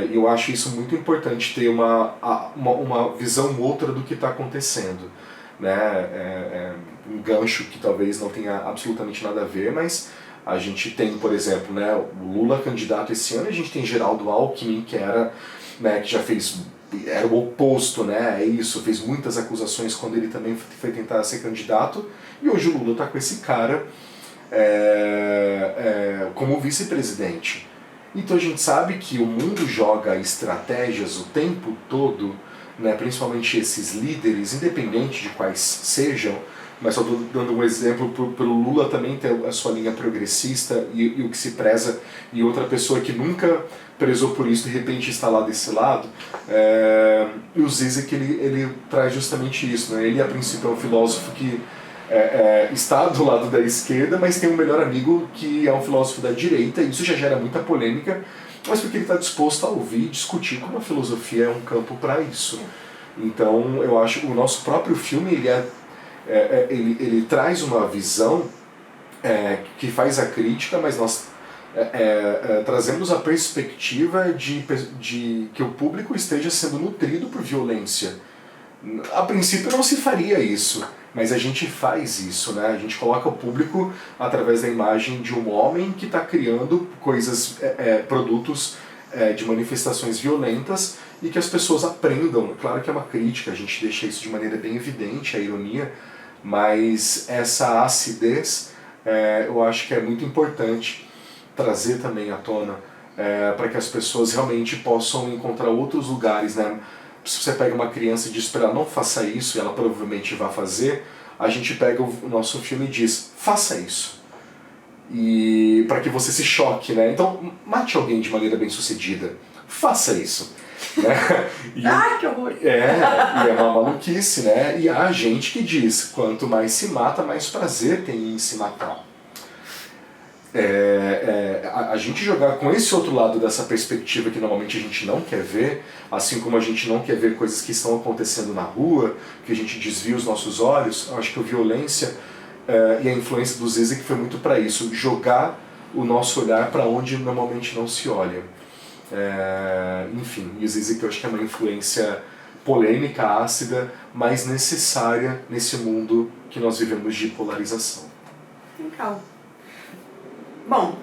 S2: E eu acho isso muito importante, ter uma visão outra do que está acontecendo, né? Um gancho que talvez não tenha absolutamente nada a ver, mas a gente tem, por exemplo, né, o Lula candidato esse ano, a gente tem Geraldo Alckmin, que era, né, que já era o oposto, né, fez muitas acusações quando ele também foi tentar ser candidato, e hoje o Lula está com esse cara como vice-presidente. Então a gente sabe que o mundo joga estratégias o tempo todo, né, principalmente esses líderes, independente de quais sejam, mas só estou dando um exemplo pelo Lula também ter a sua linha progressista e o que se preza, e outra pessoa que nunca prezou por isso de repente está lá desse lado. E o Zizek ele traz justamente isso, né? Ele a princípio é um filósofo que está do lado da esquerda, mas tem um melhor amigo que é um filósofo da direita, e isso já gera muita polêmica, mas porque ele está disposto a ouvir e discutir como a filosofia é um campo para isso. Então eu acho que o nosso próprio filme ele traz uma visão que faz a crítica, mas nós trazemos a perspectiva de que o público esteja sendo nutrido por violência. A princípio não se faria isso, mas a gente faz isso, né? A gente coloca o público através da imagem de um homem que está criando coisas, produtos de manifestações violentas, e que as pessoas aprendam. Claro que é uma crítica, a gente deixa isso de maneira bem evidente, a ironia, mas essa acidez eu acho que é muito importante trazer também à tona, para que as pessoas realmente possam encontrar outros lugares, né? Se você pega uma criança e diz para ela não faça isso, e ela provavelmente vai fazer, a gente pega o nosso filme e diz, faça isso. E para que você se choque, né? Então, mate alguém de maneira bem sucedida. Faça isso. Né?
S1: Ai, que horror!
S2: E é uma maluquice, né? E há gente que diz, quanto mais se mata, mais prazer tem em se matar. A gente jogar com esse outro lado dessa perspectiva que normalmente a gente não quer ver, assim como a gente não quer ver coisas que estão acontecendo na rua, que a gente desvia os nossos olhos, eu acho que a violência e a influência do Zizek foi muito para isso, jogar o nosso olhar para onde normalmente não se olha. Enfim, e o Zizek eu acho que é uma influência polêmica, ácida, mas necessária nesse mundo que nós vivemos de polarização.
S1: Legal. Bom,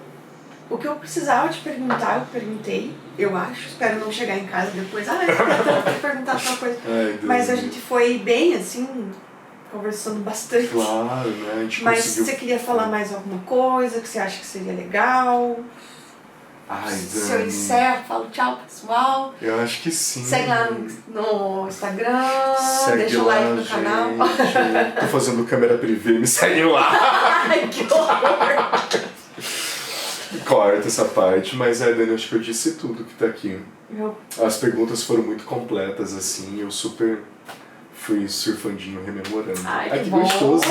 S1: o que eu precisava te perguntar, eu perguntei, eu acho. Espero não chegar em casa depois. Eu queria perguntar alguma coisa. Mas a gente foi bem, assim, conversando bastante.
S2: Claro, né? A gente
S1: Mas
S2: conseguiu...
S1: você queria falar mais alguma coisa que você acha que seria legal?
S2: Ai, Dani.
S1: Se eu encerro, falo tchau, pessoal.
S2: Eu acho que sim.
S1: Segue lá no Instagram,
S2: segue
S1: deixa o
S2: lá,
S1: like no
S2: gente.
S1: canal.
S2: Tô fazendo câmera privê, me segue lá.
S1: Ai, que horror!
S2: Corta essa parte, mas Dani, eu acho que eu disse tudo que tá aqui. As perguntas foram muito completas, assim, eu super fui surfandinho, rememorando.
S1: Ai, que
S2: gostoso!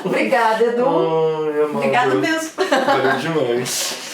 S1: Obrigada, Edu.
S2: Ai,
S1: Obrigada mesmo.
S2: Valeu demais.